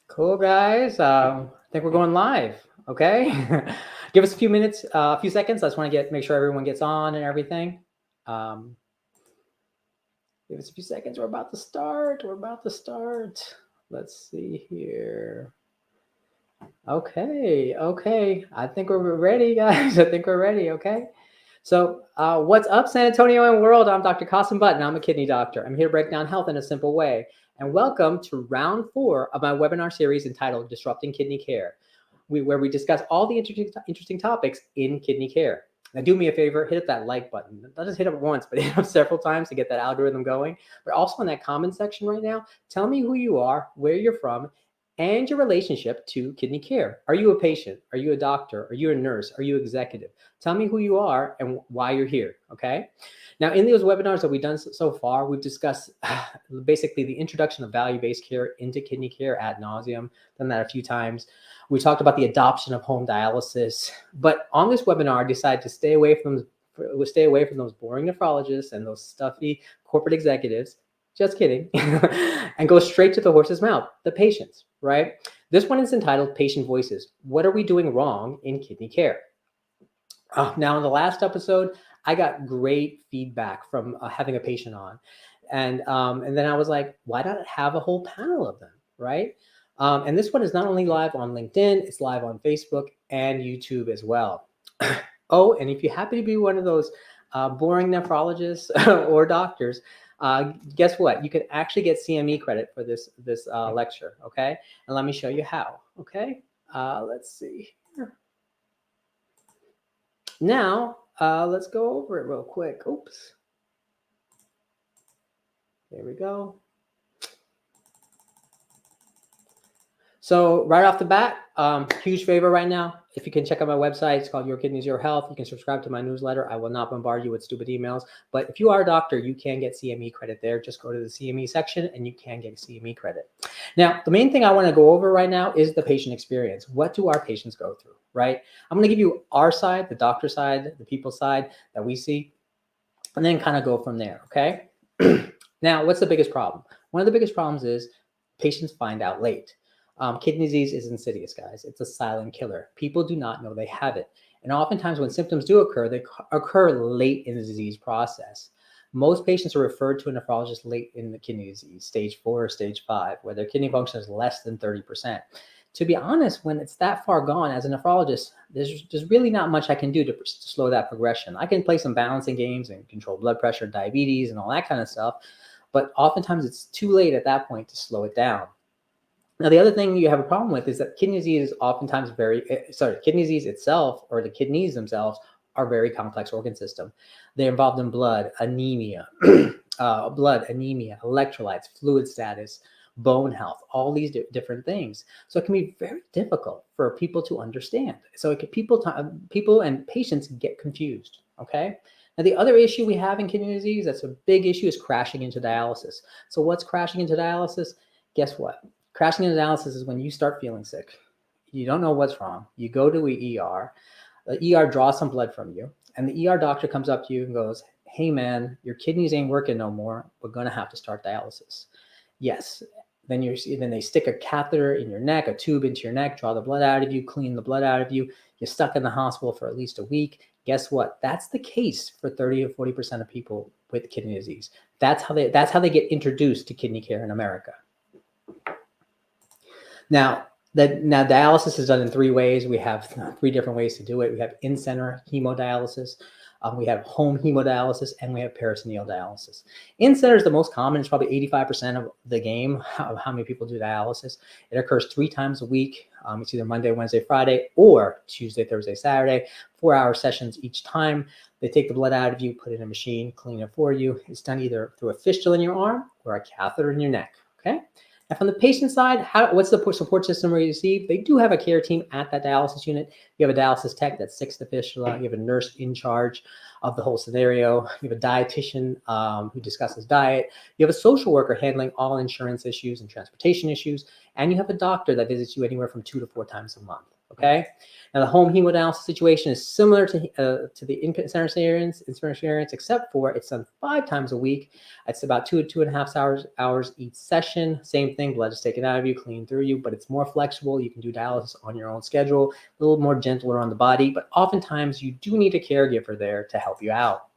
Cool, guys. I think we're going live. Okay. Give us a few minutes, a few seconds. I just want to make sure everyone gets on and everything. Um, give us a few seconds. We're about to start. We're about to start. Let's see here. Okay. Okay. I think we're ready, guys. I think we're ready. Okay. So, what's up, San Antonio and world? I'm Dr. Kasim Button. I'm a kidney doctor. I'm here to break down health in a simple way. And welcome to round 4 of my webinar series entitled Disrupting Kidney Care, where we discuss all the interesting topics in kidney care. Now, do me a favor, hit up that like button. Not just hit it once, but hit it up several times to get that algorithm going. But also in that comment section right now, tell me who you are, where you're from, and your relationship to kidney care. Are you a patient? Are you a doctor? Are you a nurse? Are you executive? Tell me who you are and why you're here, okay? Now, in those webinars that we've done so far, we've discussed basically the introduction of value-based care into kidney care ad nauseum, done that a few times. We talked about the adoption of home dialysis, but on this webinar, I decided to stay away from those boring nephrologists and those stuffy corporate executives. Just kidding. And go straight to the horse's mouth, the patients, right? This one is entitled Patient Voices. What are we doing wrong in kidney care? Now, in the last episode, I got great feedback from having a patient on. And then I was like, why not have a whole panel of them, right? And this one is not only live on LinkedIn, it's live on Facebook and YouTube as well. Oh, and if you happen to be one of those boring nephrologists or doctors, guess what? You can actually get CME credit for this lecture, okay? And let me show you how, okay? Let's see here. Now, let's go over it real quick. Oops. There we go. So right off the bat, huge favor right now. If you can check out my website, it's called Your Kidneys, Your Health. You can subscribe to my newsletter. I will not bombard you with stupid emails. But if you are a doctor, you can get CME credit there. Just go to the CME section and you can get CME credit. Now, the main thing I want to go over right now is the patient experience. What do our patients go through, right? I'm going to give you our side, the doctor side, the people side that we see, and then kind of go from there, okay? Now, what's the biggest problem? One of the biggest problems is patients find out late. Kidney disease is insidious, guys. It's a silent killer. People do not know they have it. And oftentimes when symptoms do occur, they occur late in the disease process. Most patients are referred to a nephrologist late in the kidney disease, stage 4 or stage 5, where their kidney function is less than 30%. To be honest, when it's that far gone as a nephrologist, there's really not much I can do to slow that progression. I can play some balancing games and control blood pressure, diabetes, and all that kind of stuff. But oftentimes it's too late at that point to slow it down. Now, the other thing you have a problem with is that kidney disease is oftentimes kidney disease itself, or the kidneys themselves, are very complex organ system. They're involved in blood, anemia, electrolytes, fluid status, bone health, all these different things. So it can be very difficult for people to understand. So people and patients get confused, okay? Now, the other issue we have in kidney disease that's a big issue is crashing into dialysis. So what's crashing into dialysis? Guess what? Crashing into dialysis is when you start feeling sick. You don't know what's wrong. You go to the ER. The ER draws some blood from you, and the ER doctor comes up to you and goes, hey, man, your kidneys ain't working no more. We're going to have to start dialysis. Yes. Then they stick a catheter in your neck, a tube into your neck, draw the blood out of you, clean the blood out of you. You're stuck in the hospital for at least a week. Guess what? That's the case for 30 to 40% of people with kidney disease. That's how they get introduced to kidney care in America. Now, dialysis is done in 3 ways. We have 3 different ways to do it. We have in-center hemodialysis, we have home hemodialysis, and we have peritoneal dialysis. In-center is the most common. It's probably 85% of the game of how many people do dialysis. It occurs 3 times a week. It's either Monday, Wednesday, Friday, or Tuesday, Thursday, Saturday, 4-hour sessions each time. They take the blood out of you, put it in a machine, clean it for you. It's done either through a fistula in your arm or a catheter in your neck, okay? Now, from the patient side, what's the support system we receive? They do have a care team at that dialysis unit. You have a dialysis tech that sticks the fistula. You have a nurse in charge of the whole scenario. You have a dietitian who discusses diet. You have a social worker handling all insurance issues and transportation issues. And you have a doctor that visits you anywhere from 2 to 4 times a month. Okay. Now the home hemodialysis situation is similar to the inpatient experience, except for it's done 5 times a week. It's about 2.5 hours each session. Same thing, blood is taken out of you, cleaned through you, but it's more flexible. You can do dialysis on your own schedule, a little more gentler on the body, but oftentimes you do need a caregiver there to help you out.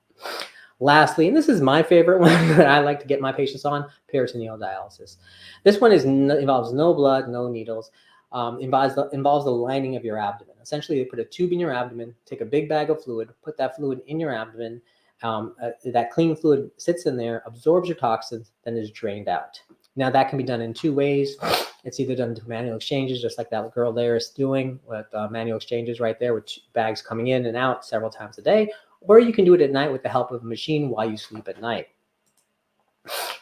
Lastly, and this is my favorite one that I like to get my patients on, peritoneal dialysis. This one involves no blood, no needles. Involves the lining of your abdomen. Essentially, they put a tube in your abdomen, take a big bag of fluid, put that fluid in your abdomen. That clean fluid sits in there, absorbs your toxins, then is drained out. Now, that can be done in 2 ways. It's either done through manual exchanges, just like that girl there is doing with manual exchanges right there, with bags coming in and out several times a day, or you can do it at night with the help of a machine while you sleep at night.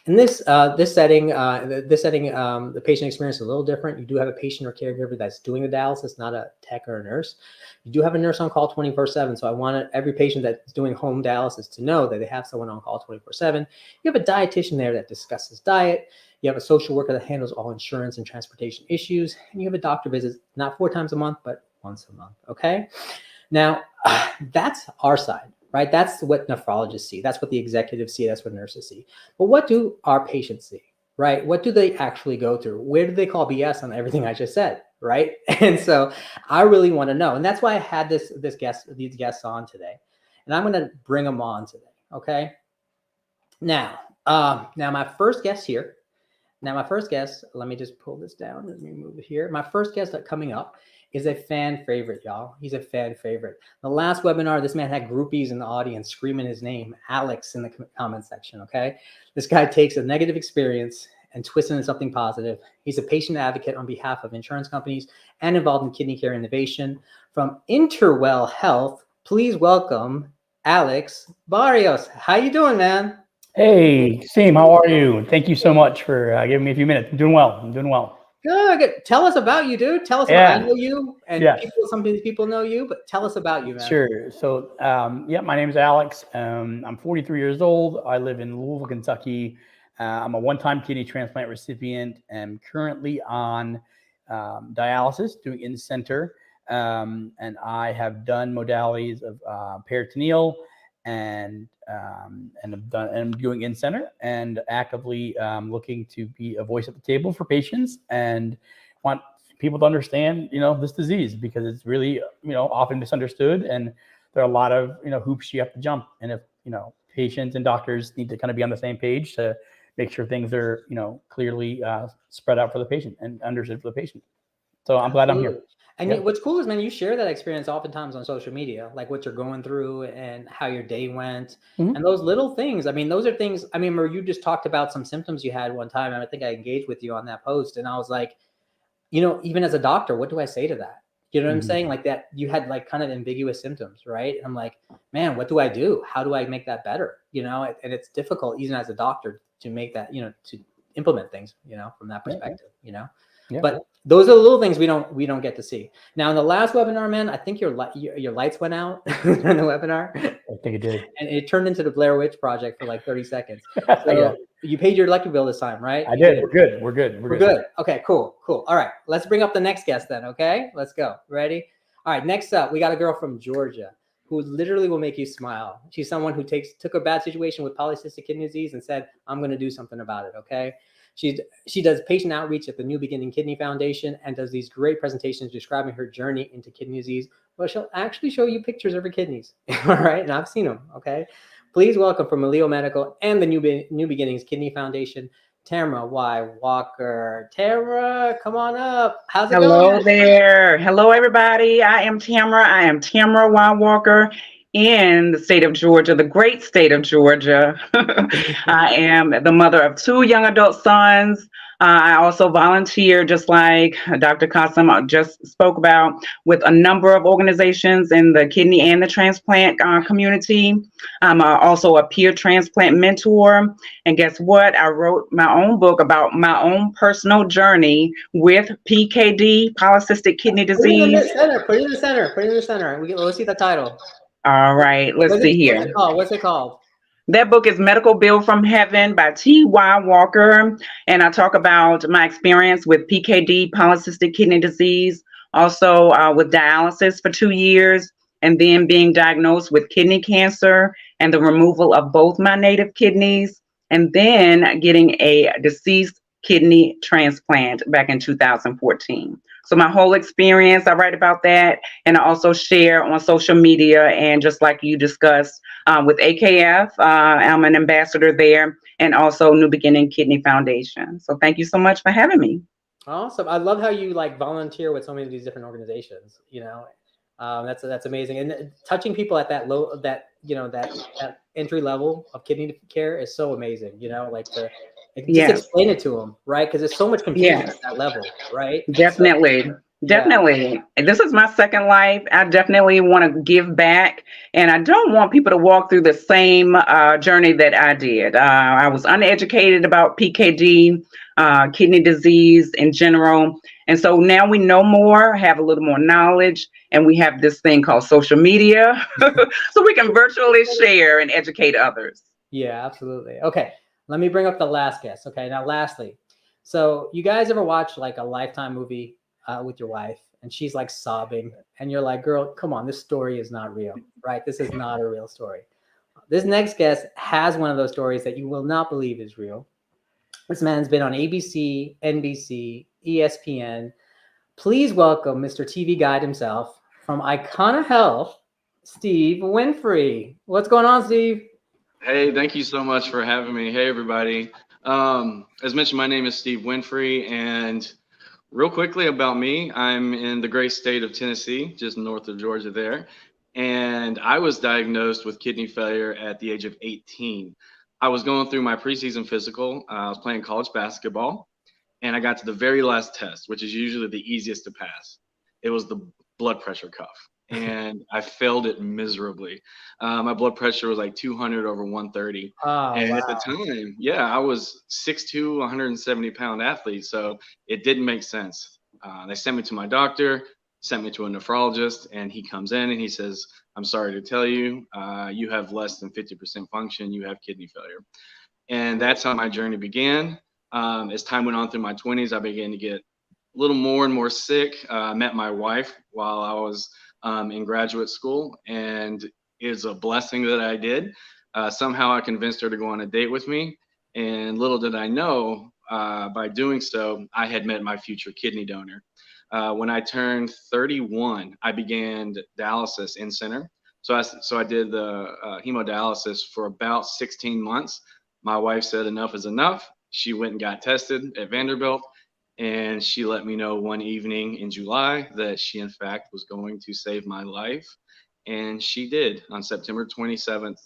In this setting, the patient experience is a little different. You do have a patient or caregiver that's doing the dialysis, not a tech or a nurse. You do have a nurse on call 24/7. So I want every patient that's doing home dialysis to know that they have someone on call 24/7. You have a dietitian there that discusses diet. You have a social worker that handles all insurance and transportation issues. And you have a doctor visit, not 4 times a month, but once a month. Okay. Now, that's our side. Right? That's what nephrologists see. That's what the executives see. That's what nurses see. But what do our patients see? Right? What do they actually go through? Where do they call BS on everything I just said? Right? And so I really want to know. And that's why I had these guests on today. And I'm going to bring them on today. Okay. Now my first guest here. Let me just pull this down. Let me move it here. My first guest coming up is a fan favorite, y'all. He's a fan favorite. The last webinar, this man had groupies in the audience screaming his name, Alex, in the comment section, okay? This guy takes a negative experience and twists it into something positive. He's a patient advocate on behalf of insurance companies and involved in kidney care innovation. From Interwell Health, please welcome Alex Berrios. How you doing, man? Hey, Seem, how are you? Thank you so much for giving me a few minutes. I'm doing well. Good. Tell us about you, dude. Tell us about, I know you, and some people know you, but tell us about you, man. Sure. So, my name is Alex. I'm 43 years old. I live in Louisville, Kentucky. I'm a one-time kidney transplant recipient. I'm currently on dialysis, doing in-center, and I have done modalities of peritoneal and I'm doing in-center and actively looking to be a voice at the table for patients and want people to understand, this disease, because it's really, often misunderstood, and there are a lot of, hoops you have to jump. And if, patients and doctors need to kind of be on the same page to make sure things are, clearly spread out for the patient and understood for the patient. So I'm glad I'm here. And what's cool is, man, you share that experience oftentimes on social media, like what you're going through and how your day went. Mm-hmm. And those little things, those are things, remember you just talked about some symptoms you had one time. And I think I engaged with you on that post. And I was like, even as a doctor, what do I say to that? You know what I'm saying? Like that you had like kind of ambiguous symptoms, right? And I'm like, man, what do I do? How do I make that better? And it's difficult even as a doctor to make that, to implement things, from that perspective, Yeah. But those are the little things we don't get to see. Now in the last webinar, man, I think your lights went out during the webinar. I think it did. And it turned into the Blair Witch Project for like 30 seconds. So you paid your electric bill this time, right? I did. We're good. Okay, cool. All right, let's bring up the next guest then, okay? Let's go. Ready? All right, next up, we got a girl from Georgia who literally will make you smile. She's someone who took a bad situation with polycystic kidney disease and said, I'm going to do something about it, okay? She does patient outreach at the New Beginning Kidney Foundation and does these great presentations describing her journey into kidney disease. Well, she'll actually show you pictures of her kidneys, all right? And I've seen them, okay? Please welcome from Aleo Medical and the New Beginnings Kidney Foundation, Tamara Y. Walker. Tamara, come on up. How's it going? Hello there. Hello, everybody. I am Tamara Y. Walker in the state of Georgia, the great state of Georgia. I am the mother of 2 young adult sons. I also volunteer, just like Dr. Qasim just spoke about, with a number of organizations in the kidney and the transplant community. I'm also a peer transplant mentor. And guess what? I wrote my own book about my own personal journey with PKD, polycystic kidney disease. Put it in the center. Let's see the title. All right, let's see here. What's it called? That book is Medical Bill from Heaven by T.Y. Walker. And I talk about my experience with PKD, polycystic kidney disease, also with dialysis for 2 years, and then being diagnosed with kidney cancer and the removal of both my native kidneys, and then getting a deceased kidney transplant back in 2014. So my whole experience, I write about that, and I also share on social media. And just like you discussed with AKF, I'm an ambassador there, and also New Beginning Kidney Foundation. So thank you so much for having me. Awesome. I love how you like volunteer with so many of these different organizations. That's amazing. And touching people at that low, that entry level of kidney care is so amazing. Just explain it to them, right? Because there's so much confusion at that level, right? Definitely. So, definitely. This is my second life. I definitely want to give back, and I don't want people to walk through the same journey that I did. I was uneducated about PKD, kidney disease in general. And so now we know more, have a little more knowledge, and we have this thing called social media so we can virtually share and educate others. Yeah, absolutely. Okay. Let me bring up the last guest. Okay. Now, lastly, so you guys ever watch like a Lifetime movie with your wife and she's like sobbing and you're like, girl, come on, this story is not real, right? This is not a real story. This next guest has one of those stories that you will not believe is real. This man's been on ABC, NBC, ESPN. Please welcome Mr. TV Guide himself from IKONA Health, Steve Winfree. What's going on, Steve? Hey, thank you so much for having me. Hey, everybody. As mentioned, my name is Steve Winfree, and real quickly about me, I'm in the great state of Tennessee, just north of Georgia there, and I was diagnosed with kidney failure at the age of 18. I was going through my preseason physical. I was playing college basketball, and I got to the very last test, which is usually the easiest to pass. It was the blood pressure cuff. And I failed it miserably. My blood pressure was like 200 over 130. And at the time, I was 6'2", 170-pound athlete. So it didn't make sense. They sent me to my doctor, sent me to a nephrologist, and he comes in and he says, I'm sorry to tell you, you have less than 50% function. You have kidney failure. And that's how my journey began. As time went on through my 20s, I began to get a little more and more sick. I met my wife while I was in graduate school, and it's a blessing that I did. Somehow I convinced her to go on a date with me, and little did I know, by doing so, I had met my future kidney donor. When I turned 31, I began dialysis in center. So I did the hemodialysis for about 16 months. My wife said enough is enough. She went and got tested at Vanderbilt. And she let me know one evening in July that she, in fact, was going to save my life. And she did on September 27th,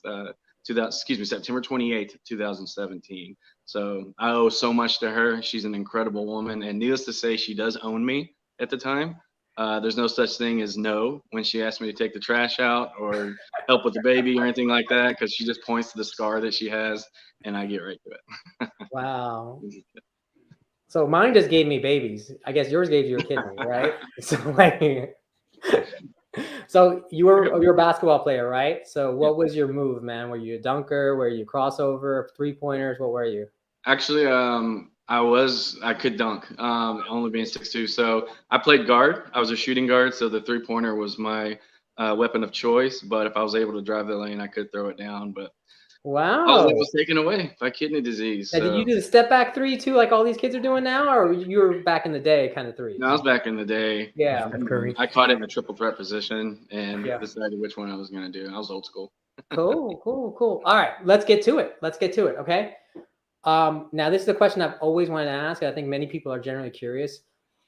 September 28th, 2017. So I owe so much to her. She's an incredible woman. And needless to say, she does own me at the time. There's no such thing as no when she asked me to take the trash out or help with the baby or anything like that, because she just points to the scar that she has and I get right to it. Wow. So mine just gave me babies. I guess yours gave you a kidney, right? So you're a basketball player, right? So what was your move, man? Were you a dunker? Were you crossover, 3-pointers? What were you? Actually, I could dunk, only being 6'2". So I played guard. I was a shooting guard, so the 3-pointer was my weapon of choice. But if I was able to drive the lane, I could throw it down. But wow, it was taken away by kidney disease. Now, did you do the step back 3 too, like all these kids are doing now, or you were back in the day kind of 3? No, I was back in the day. Yeah, I caught it in a triple threat position and decided which one I was going to do. I was old school. Cool. All right, let's get to it. Okay. Now this is a question I've always wanted to ask. I think many people are generally curious.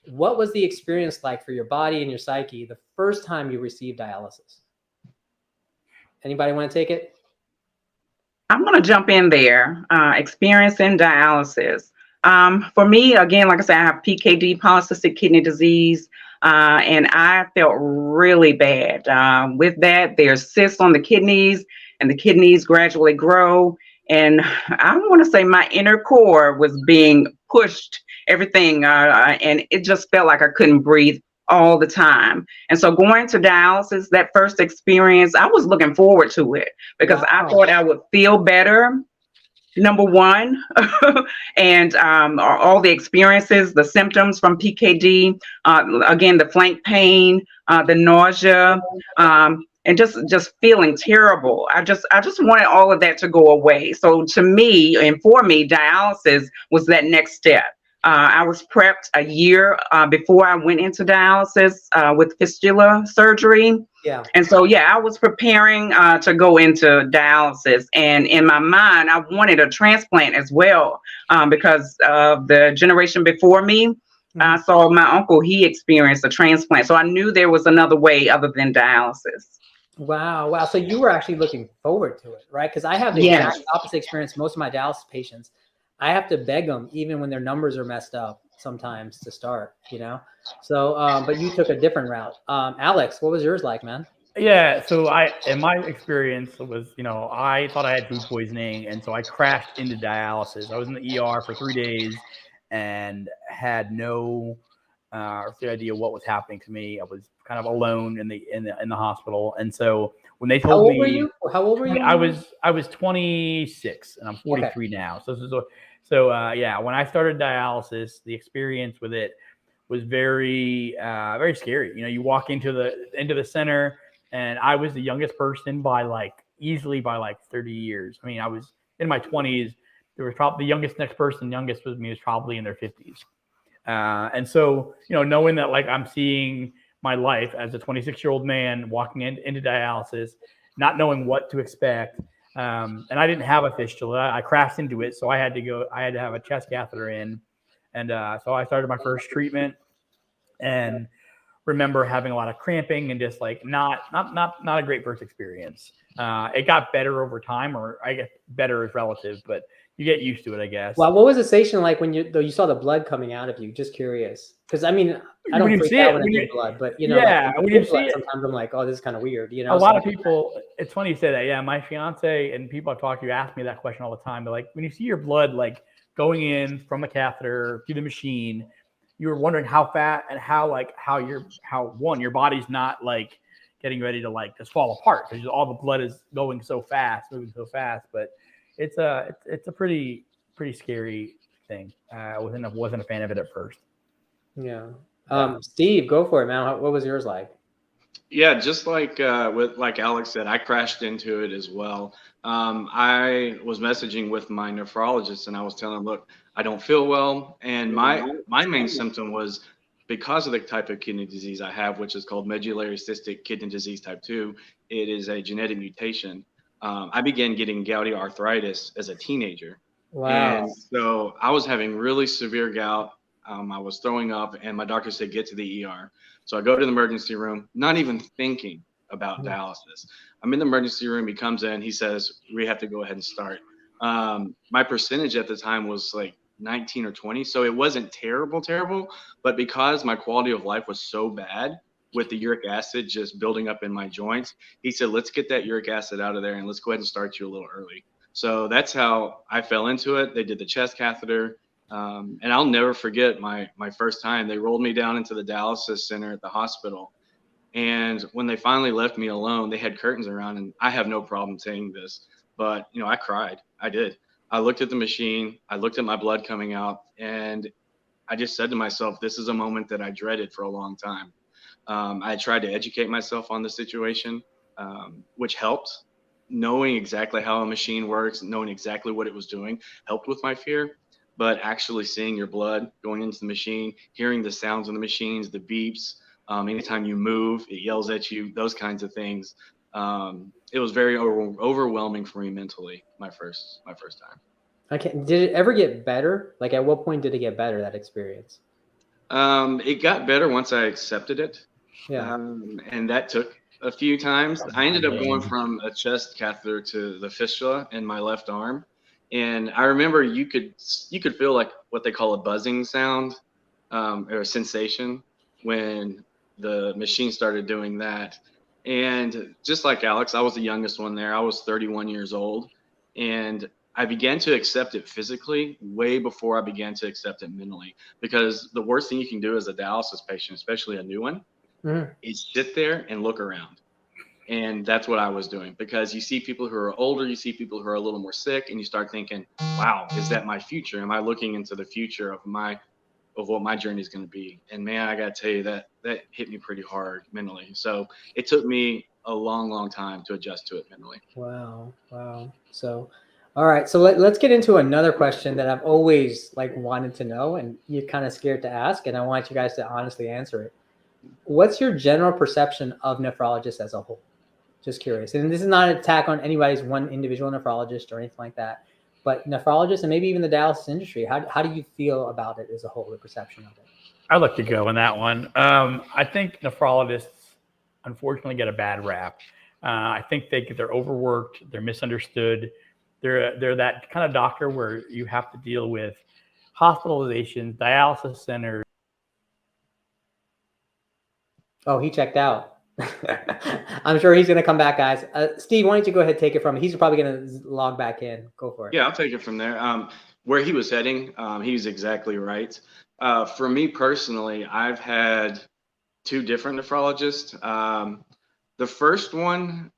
What was the experience like for your body and your psyche the first time you received dialysis? Anybody want to take it? I'm going to jump in there. Experiencing dialysis. For me, again, like I said, I have PKD, polycystic kidney disease, and I felt really bad. With that, there's cysts on the kidneys, and the kidneys gradually grow. And I want to say my inner core was being pushed, everything, and it just felt like I couldn't breathe all the time. And so going to dialysis, that first experience, I was looking forward to it because I thought I would feel better number one, and all the experiences, the symptoms from PKD, again, the flank pain, the nausea, and just feeling terrible. I just wanted all of that to go away. So to me and for me, dialysis was that next step. I was prepped a year before I went into dialysis with fistula surgery. Yeah. And so, yeah, I was preparing to go into dialysis. And in my mind, I wanted a transplant as well because of the generation before me. I saw my uncle, he experienced a transplant. So I knew there was another way other than dialysis. Wow. Wow. So you were actually looking forward to it, right? Because I have the Yes. exact opposite experience. Most of my dialysis patients, I have to beg them, even when their numbers are messed up sometimes to start, you know? So, but you took a different route. Alex, what was yours like, man? Yeah, so in my experience was, I thought I had food poisoning, and so I crashed into dialysis. I was in the ER for 3 days and had no idea what was happening to me. I was kind of alone in the hospital, and so when they How told old were me, you? How old were you? I was 26, and I'm 43 now. So when I started dialysis, the experience with it was very very scary. You walk into the center. And I was the youngest person easily by 30 years. I mean, I was in my 20s. There was probably the youngest was me, was probably in their 50s. And so, knowing that I'm seeing my life as a 26-year-old man walking into dialysis, not knowing what to expect. And I didn't have a fistula. I crashed into it. So I had to have a chest catheter in. And so I started my first treatment and remember having a lot of cramping and just not a great first experience. It got better over time, or I guess better is relative, but you get used to it, I guess. Well, what was the sensation like when you saw the blood coming out of you? Just curious, because I mean, I don't freak out when I get blood, but when you see it, sometimes I'm like, oh, this is kind of weird. A lot of people. It's funny you say that. Yeah, my fiance and people I've talked to ask me that question all the time. They're like, when you see your blood going in from the catheter to the machine, you were wondering how fast and how your body's not getting ready to just fall apart because all the blood is moving so fast. But it's a pretty scary thing. I wasn't a fan of it at first. Yeah. Steve, go for it, man. What was yours like? Yeah, just like Alex said, I crashed into it as well. I was messaging with my nephrologist, and I was telling him, look, I don't feel well, and my main symptom was because of the type of kidney disease I have, which is called medullary cystic kidney disease type 2. It is a genetic mutation. I began getting gouty arthritis as a teenager. Wow. And so I was having really severe gout. I was throwing up, and my doctor said, get to the ER. So I go to the emergency room, not even thinking about dialysis. I'm in the emergency room. He comes in. He says, we have to go ahead and start. My percentage at the time was 19 or 20. So it wasn't terrible. But because my quality of life was so bad with the uric acid just building up in my joints, he said, let's get that uric acid out of there and let's go ahead and start you a little early. So that's how I fell into it. They did the chest catheter. And I'll never forget my first time. They rolled me down into the dialysis center at the hospital. And when they finally left me alone, they had curtains around, and I have no problem saying this, but I cried. I did. I looked at the machine. I looked at my blood coming out, and I just said to myself, this is a moment that I dreaded for a long time. I tried to educate myself on the situation, which helped. Knowing exactly how a machine works, knowing exactly what it was doing helped with my fear. But actually seeing your blood going into the machine, hearing the sounds of the machines, the beeps, anytime you move, it yells at you, those kinds of things. It was very overwhelming for me mentally, my first time. Okay. Did it ever get better? At what point did it get better, that experience? It got better once I accepted it. Yeah. And that took a few times. I ended up going from a chest catheter to the fistula in my left arm. And I remember you could feel what they call a buzzing sound or a sensation when the machine started doing that. And just like Alex, I was the youngest one there. I was 31 years old. And I began to accept it physically way before I began to accept it mentally. Because the worst thing you can do as a dialysis patient, especially a new one, is sit there and look around. And that's what I was doing, because you see people who are older, you see people who are a little more sick, and you start thinking, wow, is that my future? Am I looking into the future of what my journey is going to be? And man, I got to tell you, that hit me pretty hard mentally. So it took me a long time to adjust to it mentally. Wow. So, all right. So let's get into another question that I've always like wanted to know, and you're kind of scared to ask, and I want you guys to honestly answer it. What's your general perception of nephrologists as a whole? Just curious. And this is not an attack on anybody's one individual nephrologist or anything like that, but nephrologists and maybe even the dialysis industry. How do you feel about it as a whole, the perception of it? I'd like to go on that one. I think nephrologists unfortunately get a bad rap. I think they're overworked, they're misunderstood. They're that kind of doctor where you have to deal with hospitalizations, dialysis centers. Oh, he checked out. I'm sure he's going to come back, guys. Steve, why don't you go ahead and take it from him? He's probably going to log back in. Go for it. Yeah, I'll take it from there. Where he was heading, he's exactly right. For me personally, I've had 2 different nephrologists. The first one,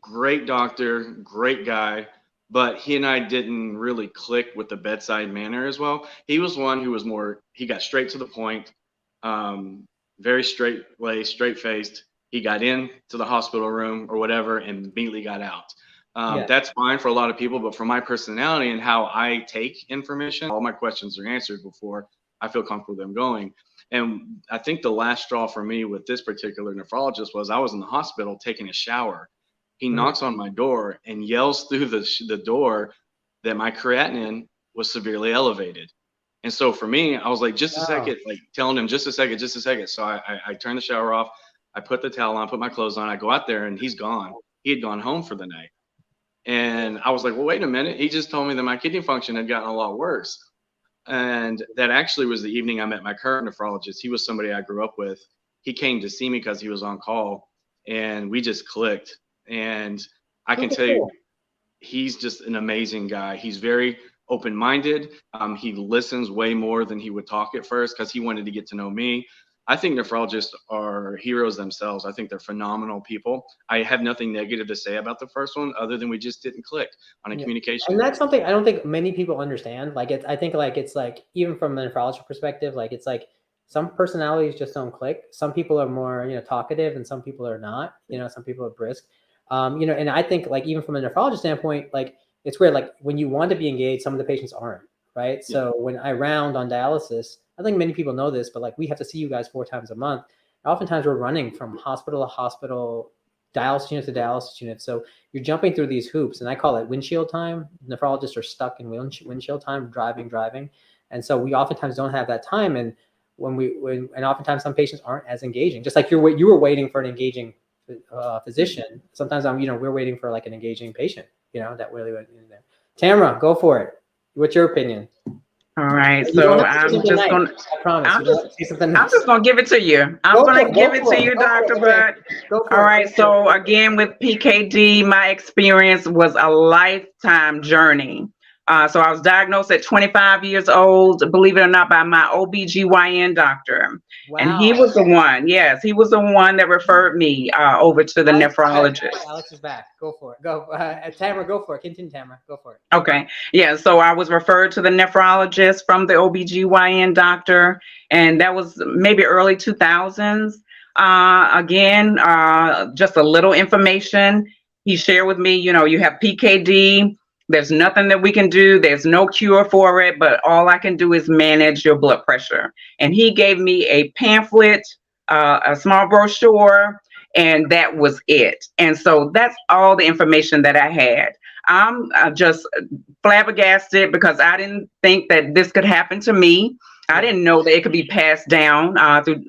great doctor, great guy, but he and I didn't really click with the bedside manner as well. He was one who was he got straight to the point, very straight-faced. He got into the hospital room or whatever and immediately got out. That's fine for a lot of people, but for my personality and how I take information, all my questions are answered before I feel comfortable with them going. And I think the last straw for me with this particular nephrologist was I was in the hospital taking a shower. He knocks on my door and yells through the door that my creatinine was severely elevated. And so for me, I was like, just a second, like telling him just a second. So I turned the shower off. I put the towel on, put my clothes on. I go out there and he's gone. He had gone home for the night. And I was like, well, wait a minute. He just told me that my kidney function had gotten a lot worse. And that actually was the evening I met my current nephrologist. He was somebody I grew up with. He came to see me because he was on call, and we just clicked. And I can tell you, he's just an amazing guy. He's very open-minded. He listens way more than he would talk at first because he wanted to get to know me. I think nephrologists are heroes themselves. I think they're phenomenal people. I have nothing negative to say about the first one other than we just didn't click on a communication. And that's something I don't think many people understand. Like I think it's like, even from a nephrology perspective, like it's like some personalities just don't click. Some people are more, talkative, and some people are not. Some people are brisk. And I think like even from a nephrologist standpoint, like it's weird. Like when you want to be engaged, some of the patients aren't, right? Yeah. So when I round on dialysis, I think many people know this, but like we have to see you guys 4 times a month. Oftentimes we're running from hospital to hospital, dialysis unit to dialysis unit. So you're jumping through these hoops, and I call it windshield time. Nephrologists are stuck in windshield time, driving. And so we oftentimes don't have that time. And and oftentimes some patients aren't as engaging, just like you were waiting for an engaging physician. Sometimes we're waiting for like an engaging patient, that really went in there. Tamara, go for it. What's your opinion? All right, so I'm just going to, I promise. I'm just going to give it to you. I'm going to give it to you, Dr. Butt. All right, so again, with PKD, my experience was a lifetime journey. So I was diagnosed at 25 years old, believe it or not, by my OBGYN doctor. Wow. And he was the one, he was the one that referred me over to the nephrologist. Alex is back. Go for it. Go. Tamara, go for it. Continue, Tamara. Go for it. Okay. Yeah, so I was referred to the nephrologist from the OBGYN doctor, and that was maybe early 2000s. Again, just a little information. He shared with me, you have PKD. There's nothing that we can do. There's no cure for it, but all I can do is manage your blood pressure. And he gave me a pamphlet, a small brochure, and that was it. And so that's all the information that I had. I'm just flabbergasted because I didn't think that this could happen to me. I didn't know that it could be passed down through,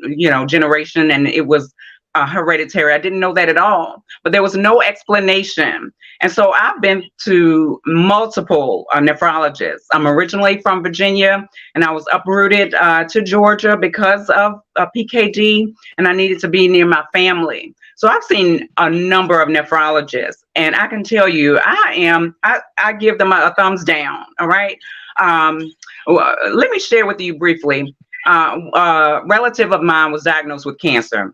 generation, and it was hereditary. I didn't know that at all, but there was no explanation. And so I've been to multiple nephrologists. I'm originally from Virginia, and I was uprooted to Georgia because of PKD, and I needed to be near my family. So I've seen a number of nephrologists, and I can tell you, I give them a thumbs down. All right. Let me share with you briefly. A relative of mine was diagnosed with cancer.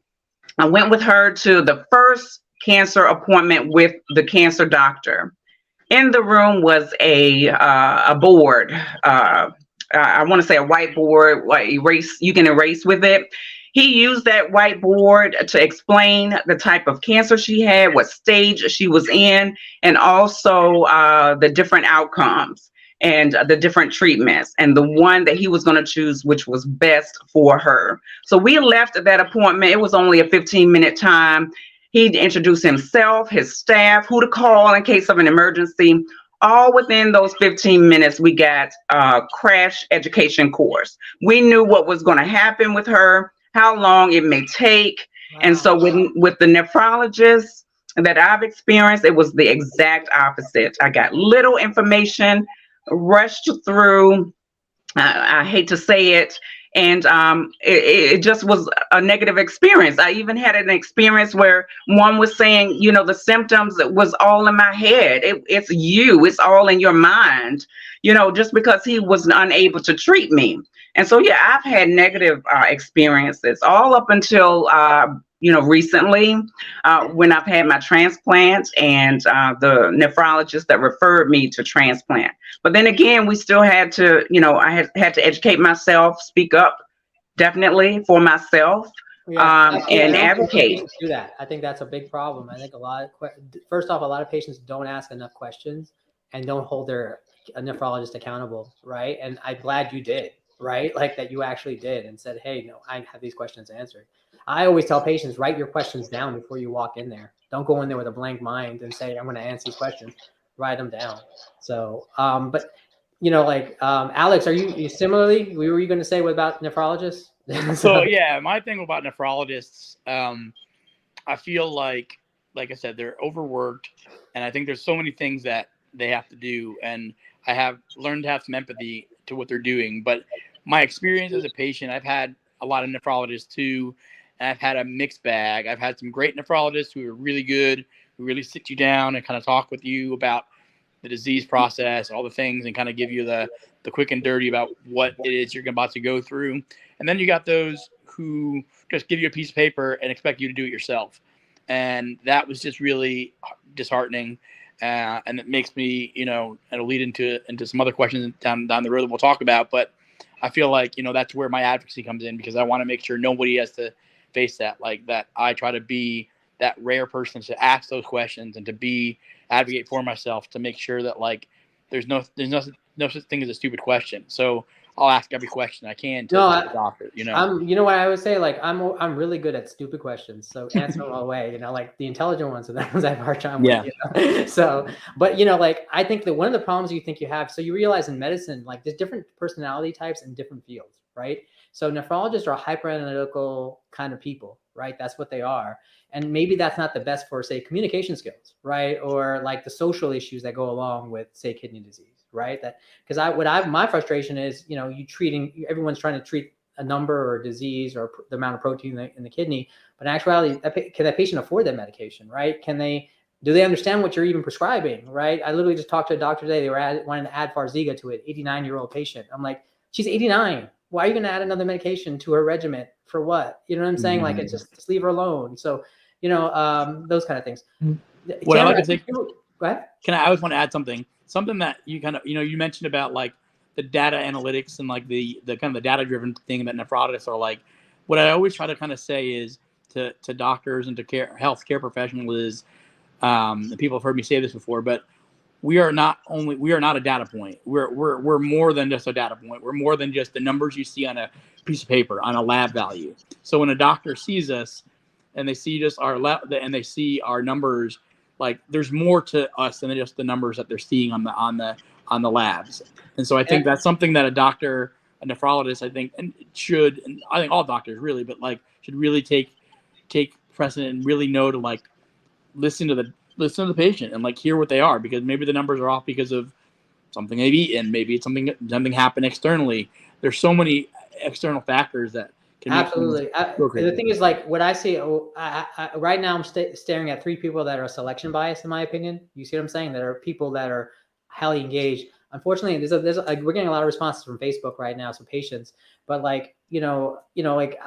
I went with her to the first cancer appointment with the cancer doctor. In the room was a board. I want to say a whiteboard, you can erase with it. He used that whiteboard to explain the type of cancer she had, what stage she was in, and also the different outcomes and the different treatments, and the one that he was going to choose, which was best for her. So we left that appointment. It was only a 15-minute time. He'd introduce himself, his staff, who to call in case of an emergency. All within those 15 minutes, we got a crash education course. We knew what was going to happen with her, how long it may take. Wow. And so with the nephrologist that I've experienced, it was the exact opposite. I got little information, rushed through. I hate to say it. And it just was a negative experience. I even had an experience where one was saying, you know, the symptoms was all in my head. It's all in your mind, you know, just because he was unable to treat me. And so, yeah, I've had negative experiences all up until, recently when I've had my transplant and the nephrologist that referred me to transplant. But then again, we still had to, I had to educate myself, speak up definitely for myself, and advocate. Do that. I think that's a big problem. I think first off, a lot of patients don't ask enough questions and don't hold their nephrologist accountable, right? And I'm glad you did, right? Like that you actually did and said, hey, no, I have these questions answered. I always tell patients, write your questions down before you walk in there. Don't go in there with a blank mind and say, I'm going to answer these questions. Write them down. So, but Alex, are you similarly, what were you going to say about nephrologists? So yeah, my thing about nephrologists, I feel like I said, they're overworked, and I think there's so many things that they have to do. And I have learned to have some empathy to what they're doing. But my experience as a patient, I've had a lot of nephrologists too. And I've had a mixed bag. I've had some great nephrologists who are really good, who really sit you down and kind of talk with you about the disease process, all the things, and kind of give you the quick and dirty about what it is you're about to go through. And then you got those who just give you a piece of paper and expect you to do it yourself. And that was just really disheartening. And it makes me, and it'll lead into some other questions down the road that we'll talk about. But I feel like, that's where my advocacy comes in, because I want to make sure nobody has to face that. Like that, I try to be that rare person to ask those questions and to advocate for myself, to make sure that there's no such thing as a stupid question. So I'll ask every question I can to the doctor. You know what I would say? I'm really good at stupid questions. So answer them all away. Like the intelligent ones are the ones I have a hard time with. So, but I think that one of the problems you think you have. So you realize in medicine, there's different personality types in different fields, right? So nephrologists are hyper analytical kind of people, right? That's what they are. And maybe that's not the best for, say, communication skills, right? Or the social issues that go along with, say, kidney disease, right? My frustration is, everyone's trying to treat a number or a disease or the amount of protein in the kidney, but in actuality, can that patient afford that medication, right? Do they understand what you're even prescribing, right? I literally just talked to a doctor today. They were wanting to add Farxiga to an 89-year-old patient. I'm like, she's 89. Why are you going to add another medication to her regimen for what? You know what I'm saying? It's just leave her alone. So, those kind of things. What I like to say, go ahead. I always want to add something that you kind of, you mentioned about the data analytics and the kind of the data driven thing that nephrologists are like. What I always try to kind of say is to doctors and to healthcare professionals is, and people have heard me say this before, but we are not a data point. We're more than just a data point. We're more than just the numbers you see on a piece of paper, on a lab value. So when a doctor sees us and they see just and they see our numbers, there's more to us than just the numbers that they're seeing on the labs. And so I think that's something that a nephrologist, I think, and I think all doctors really, but should really take precedent and really know to listen to the patient and hear what they are, because maybe the numbers are off because of something they've eaten, maybe it's something happened externally. There's so many external factors that can absolutely. The thing is, what I see right now, I'm staring at 3 people that are selection biased, in my opinion. You see what I'm saying? That are people that are highly engaged. Unfortunately, we're getting a lot of responses from Facebook right now, some patients. But I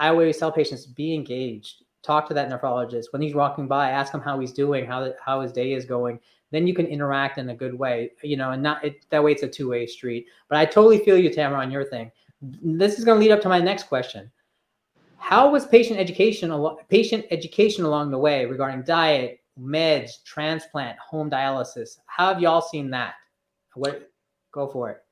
always tell patients, be engaged. talk to that nephrologist when he's walking by, ask him how he's doing, how his day is going. Then you can interact in a good way, and that way it's a two-way street. But I totally feel you, Tamara, on your thing. This is going to lead up to my next question. How was patient education along the way regarding diet, meds, transplant, home dialysis? How have y'all seen that? Go for it.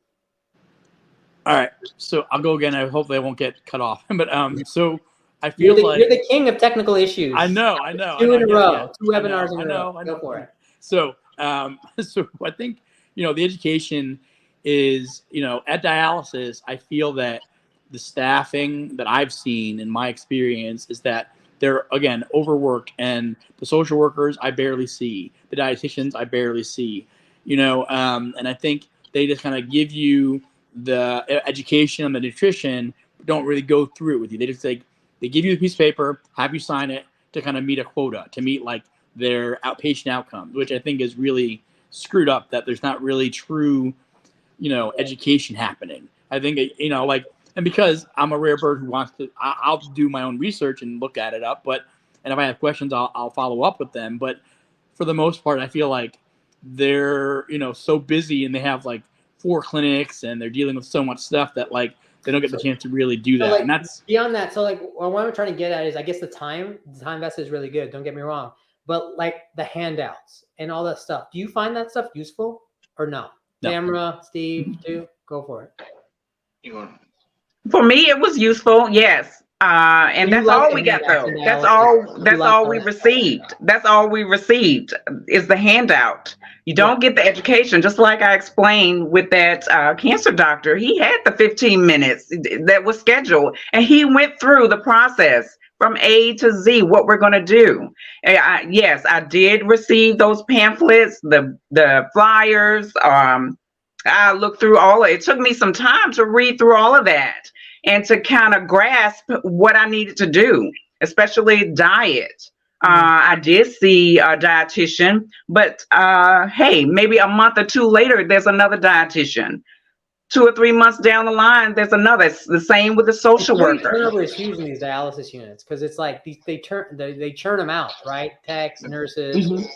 All right, so I'll go again. Hopefully I won't get cut off. But so I feel you're like you're the king of technical issues. I know. Two in a row, two webinars in a row. I know. Go for it. So so I think the education is at dialysis. I feel that the staffing that I've seen in my experience is that they're again overworked, and the social workers I barely see, the dietitians I barely see, and I think they just kind of give you the education and the nutrition, but don't really go through it with you. They just they give you a piece of paper, have you sign it to kind of meet a quota, to meet like their outpatient outcomes, which I think is really screwed up, that there's not really true, education happening. I think, and because I'm a rare bird who wants to, I'll do my own research and look at it up, and if I have questions, I'll follow up with them. But for the most part, I feel like they're, so busy, and they have like 4 clinics, and they're dealing with so much stuff that like they don't get the chance to really do that. Like, and that's beyond that. So like what I'm trying to get at is, I guess the time vested is really good. Don't get me wrong. But like the handouts and all that stuff, do you find that stuff useful or no? Tamara, Steve, too? Go for it. For me, it was useful, yes. And that's all we got, though. That's all we received. That's all we received is the handout. You don't get the education. Just like I explained with that cancer doctor, he had the 15 minutes that was scheduled, and he went through the process from A to Z, what we're going to do. Yes, I did receive those pamphlets, the flyers. I looked through all of it. It took me some time to read through all of that and to kind of grasp what I needed to do, especially diet. I did see a dietitian, but hey, maybe a month or 2 later, there's another dietitian. 2 or 3 months down the line, there's another. It's the same with the social worker. Turnover is huge in these dialysis units because it's like they churn them out, right? Techs, nurses,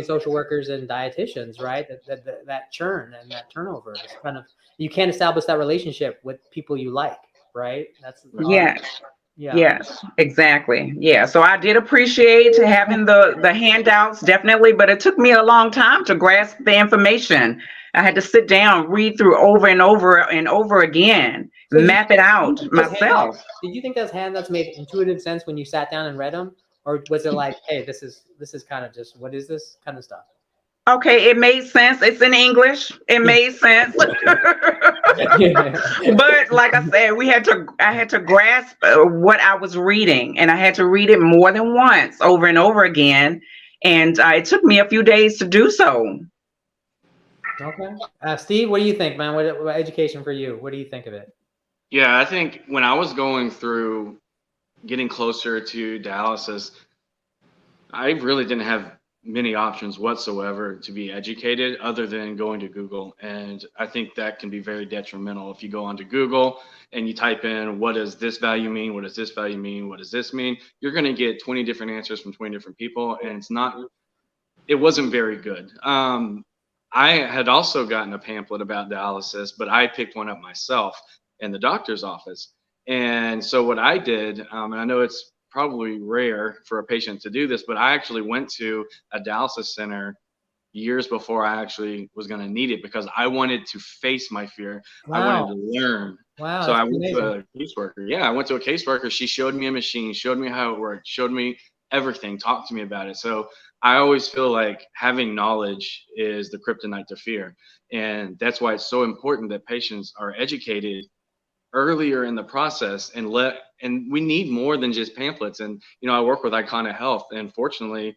social workers, and dietitians, right? That churn and that turnover is kind of, you can't establish that relationship with people you like, right? That's yes. Yeah. Yes, exactly. Yeah. So I did appreciate having the handouts, definitely, but it took me a long time to grasp the information. I had to sit down, read through over and over and over again, so map it out myself. Did you think those handouts made intuitive sense when you sat down and read them? Or was it like, hey, this is kind of just, what is this kind of stuff? Okay, it made sense. It's in English. It made sense. But like I said, I had to grasp what I was reading, and I had to read it more than once, over and over again. And it took me a few days to do so. Okay. Steve, what do you think, man? What education for you? What do you think of it? Yeah, I think when I was going through getting closer to dialysis, I really didn't have many options whatsoever to be educated other than going to Google. And I think that can be very detrimental. If you go onto Google and you type in, what does this value mean? What does this value mean? What does this mean? You're going to get 20 different answers from 20 different people. And it wasn't very good. I had also gotten a pamphlet about dialysis, but I picked one up myself in the doctor's office. And so what I did, and I know it's probably rare for a patient to do this, but I actually went to a dialysis center years before I actually was going to need it because I wanted to face my fear. Wow. I wanted to learn. Wow. So I went to a caseworker. Yeah, I went to a caseworker. She showed me a machine, showed me how it worked, showed me everything, talked to me about it. So I always feel like having knowledge is the kryptonite to fear. And that's why it's so important that patients are educated earlier in the process, and we need more than just pamphlets. And I work with IKONA Health, and unfortunately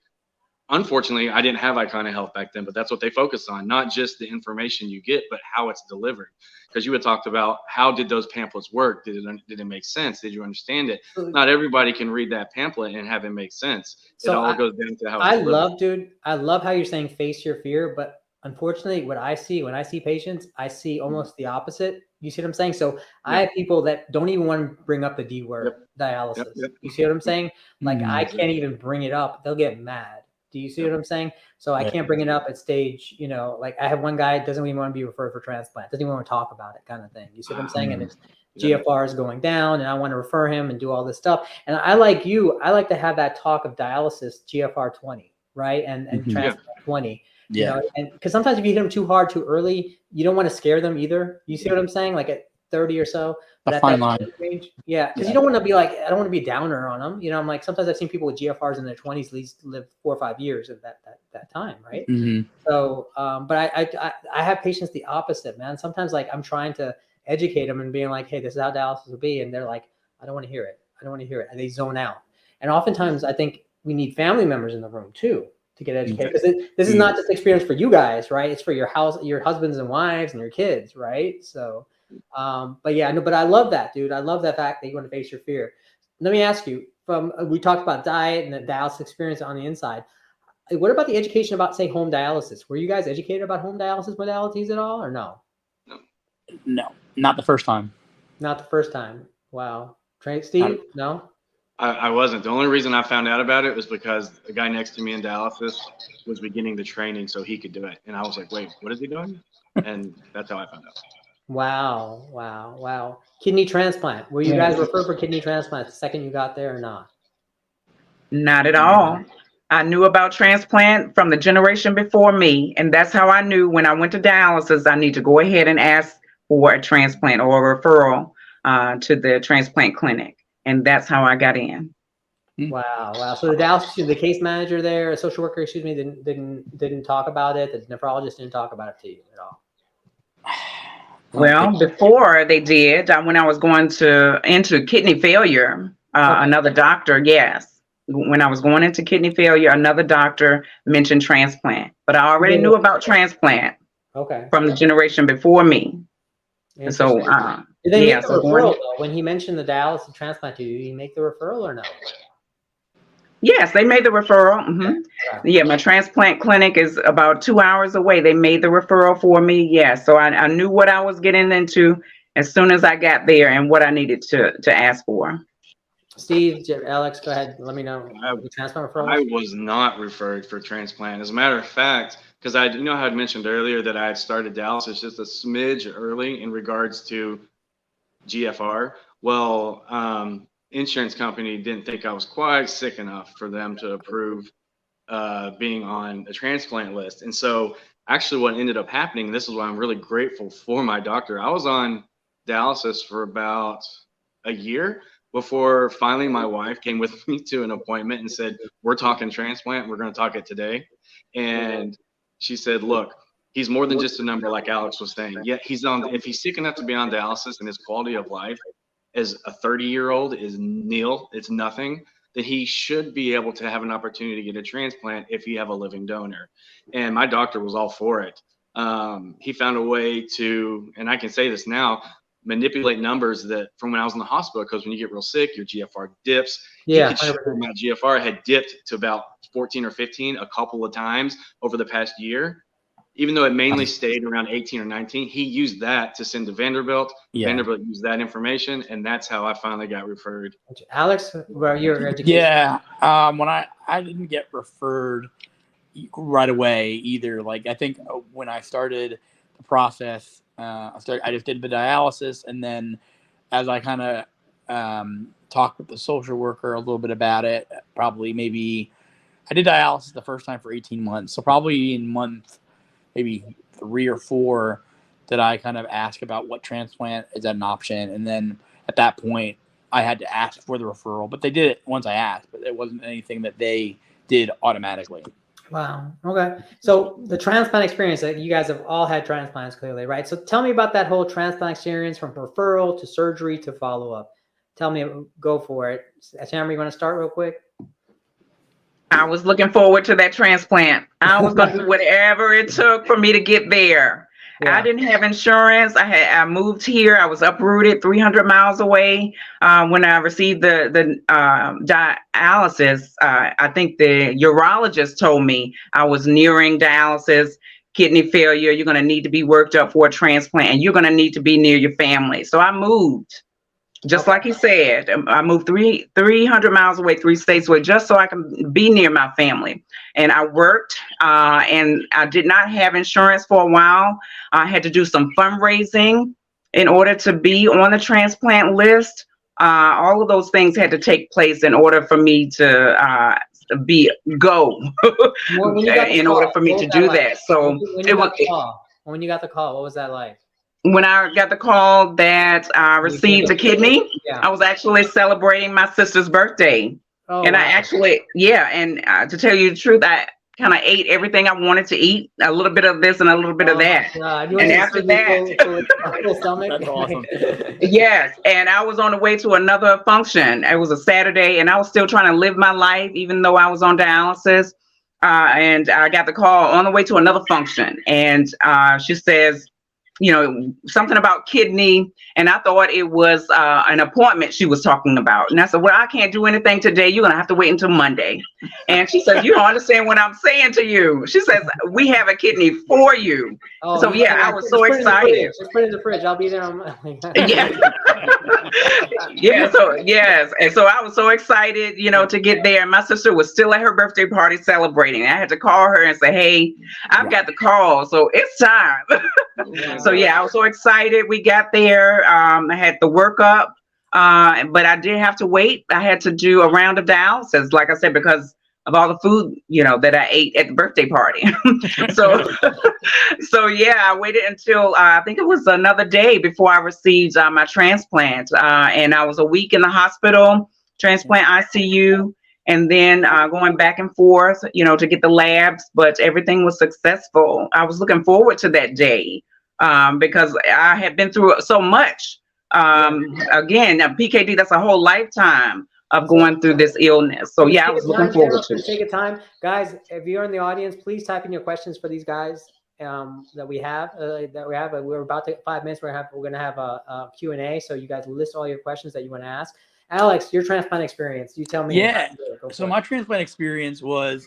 I didn't have IKONA Health back then, but that's what they focus on, not just the information you get, but how it's delivered. Because you had talked about, how did those pamphlets work? Did it make sense? Did you understand it? Not everybody can read that pamphlet and have it make sense. So it all goes down to how it's I love how you're saying face your fear, but unfortunately what I see when I see patients, I see almost the opposite. You see what I'm saying? So I have people that don't even want to bring up the D word, dialysis. You see what I'm saying? Like I can't even bring it up. They'll get mad. Do you see what I'm saying? So I can't bring it up at stage, you know, like I have one guy doesn't even want to be referred for transplant, doesn't even want to talk about it kind of thing. You see what I'm saying? And his GFR is going down and I want to refer him and do all this stuff. And I like you, I like to have that talk of dialysis GFR 20, right? And transplant 20. You know, and because sometimes if you hit them too hard too early, you don't want to scare them either. You see what I'm saying? Like at 30 or so, but at that range, because you don't want to be like, I don't want to be a downer on them. You know, I'm like, sometimes I've seen people with GFRs in their 20s at least live 4 or 5 years of that time, right? So, but I have patients the opposite, man. Sometimes like I'm trying to educate them and being like, hey, this is how dialysis will be, and they're like, I don't want to hear it. I don't want to hear it, and they zone out. And oftentimes, I think we need family members in the room too, to get educated, because this is not just experience for you guys, right? It's for your husbands and wives and your kids, right? So, but yeah, no, but I love that, dude. I love that fact that you want to face your fear. Let me ask you, we talked about diet and the dialysis experience on the inside. What about the education about, say, home dialysis? Were you guys educated about home dialysis modalities at all, or no? No, not the first time. Not the first time. Wow. Steve, no? I wasn't. The only reason I found out about it was because the guy next to me in dialysis was beginning the training so he could do it. And I was like, wait, what is he doing? And that's how I found out. Wow. Kidney transplant. Were you guys referred for kidney transplant the second you got there or not? Not at all. I knew about transplant from the generation before me. And that's how I knew when I went to dialysis, I need to go ahead and ask for a transplant or a referral to the transplant clinic. And that's how I got in. Wow. So the case manager there, a social worker, excuse me, didn't talk about it. The nephrologist didn't talk about it to you at all. Well, before they did, when I was going into kidney failure, another doctor, yes. When I was going into kidney failure, another doctor mentioned transplant. But I already knew about transplant from the generation before me. And so, did they make the referral though? When he mentioned the dialysis transplant to you, did he make the referral or no? Yes, they made the referral. Yeah, my transplant clinic is about 2 hours away. They made the referral for me. Yeah, so I knew what I was getting into as soon as I got there and what I needed to ask for. Steve, Alex, go ahead. Let me know. The transplant referral. I was not referred for transplant. As a matter of fact, because I had mentioned earlier that I had started dialysis just a smidge early in regards to GFR. Well, insurance company didn't think I was quite sick enough for them to approve being on a transplant list. And so actually what ended up happening, and this is why I'm really grateful for my doctor, I was on dialysis for about a year before finally my wife came with me to an appointment and said, we're talking transplant, we're going to talk it today. And she said, look, he's more than just a number, like Alex was saying. Yeah, if he's sick enough to be on dialysis and his quality of life as a 30-year-old is nil, it's nothing, then he should be able to have an opportunity to get a transplant if you have a living donor. And my doctor was all for it. He found a way to, and I can say this now, manipulate numbers that from when I was in the hospital, because when you get real sick, your GFR dips. Yeah, my GFR had dipped to about 14 or 15 a couple of times over the past year. Even though it mainly stayed around 18 or 19, he used that to send to Vanderbilt. Vanderbilt used that information, and that's how I finally got referred. Alex, where your education? Yeah, when I didn't get referred right away either. Like I think when I started the process, I just did the dialysis, and then as I kind of talked with the social worker a little bit about it, probably maybe I did dialysis the first time for 18 months. So probably in month maybe 3 or 4 that I kind of ask about what transplant is an option. And then at that point I had to ask for the referral, but they did it once I asked, but it wasn't anything that they did automatically. Wow. Okay. So the transplant experience, that you guys have all had transplants clearly, right? So tell me about that whole transplant experience from referral to surgery to follow-up. Tell me, go for it. Tamara, you want to start real quick? I was looking forward to that transplant. I was going to do whatever it took for me to get there. Yeah. I didn't have insurance. I moved here. I was uprooted 300 miles away. When I received the dialysis, I think the urologist told me I was nearing dialysis. kidney failure. You're going to need to be worked up for a transplant, and you're going to need to be near your family. So I moved, just like he said. I moved 300 miles away, 3 states away, just so I can be near my family. And I worked, and I did not have insurance for a while. I had to do some fundraising in order to be on the transplant list. All of those things had to take place in order for me to go in order for me to do that. So when you got the call, what was that like? When I got the call that I received a kidney, yeah. I was actually celebrating my sister's birthday. Oh, and wow. I actually, and to tell you the truth, I kind of ate everything I wanted to eat, a little bit of this and a little bit of that. And after that, That's awesome. yes, and I was on the way to another function. It was a Saturday, and I was still trying to live my life, even though I was on dialysis. And I got the call on the way to another function, and she says, something about kidney, and I thought it was an appointment she was talking about. And I said, well, I can't do anything today. You're going to have to wait until Monday. And she says, you don't understand what I'm saying to you. She says, we have a kidney for you. Oh, so yeah, I was so excited. Just put it in the fridge. I'll be there on Monday. Yes. And so I was so excited, to get there. My sister was still at her birthday party celebrating. I had to call her and say, hey, I've got the call, so it's time. So yeah, I was so excited. We got there. I had the workup, but I did have to wait. I had to do a round of dialysis, like I said, because of all the food, that I ate at the birthday party. So yeah, I waited until I think it was another day before I received my transplant. And I was a week in the hospital, transplant ICU, and then going back and forth, to get the labs, but everything was successful. I was looking forward to that day. Because I had been through so much. Again, PKD, that's a whole lifetime of going through this illness. So yeah, I was looking forward to it. Take your time. Guys, if you're in the audience, please type in your questions for these guys that we have. We're about to 5 minutes. We're going to have a Q&A. So you guys list all your questions that you want to ask. Alex, your transplant experience, you tell me. Yeah. So my transplant experience was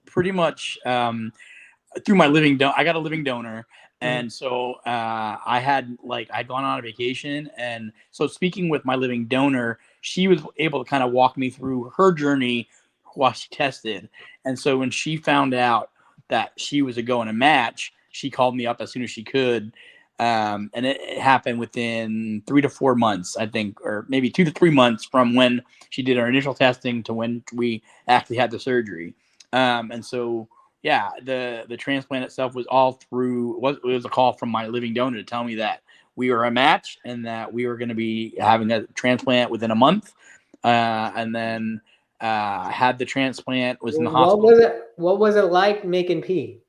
pretty much through my living donor. I got a living donor. And so I'd gone on a vacation. And so speaking with my living donor, she was able to kind of walk me through her journey while she tested. And so when she found out that she was going to match, she called me up as soon as she could. And it happened within 3 to 4 months, I think, or maybe 2 to 3 months from when she did her initial testing to when we actually had the surgery. And so yeah, the transplant itself was all through. It was a call from my living donor to tell me that we were a match and that we were going to be having a transplant within a month. And then had the transplant, was in the hospital. What was it like making pee?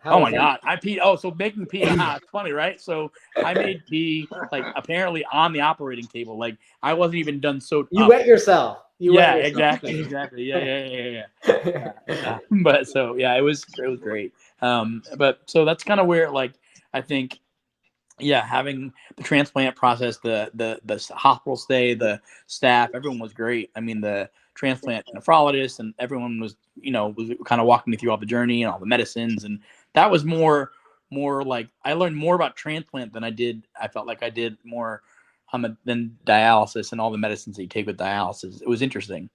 Oh my God, I peed. Oh, so making pee. It's funny, right? So I made pee apparently on the operating table. Like I wasn't even done. So you wet yourself. Exactly. Yeah. But so yeah, it was great. But so that's kind of where I think, having the transplant process, the hospital stay, the staff, everyone was great. I mean, the transplant nephrologist and everyone was kind of walking me through all the journey and all the medicines, and that was more like I learned more about transplant than I felt like I did more than dialysis and all the medicines that you take with dialysis. It was interesting.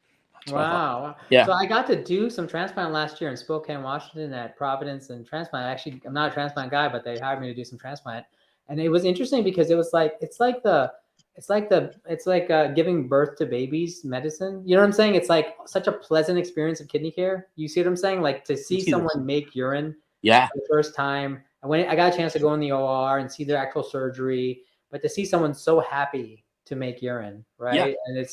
Wow. Yeah. So I got to do some transplant last year in Spokane, Washington at Providence and transplant. Actually, I'm not a transplant guy, but they hired me to do some transplant. And it was interesting because it was it's like giving birth to babies medicine. You know what I'm saying? It's like such a pleasant experience of kidney care. You see what I'm saying? Like to see someone make urine for the first time. And when I got a chance to go in the OR and see their actual surgery, but to see someone so happy to make urine, right? Yeah. And it's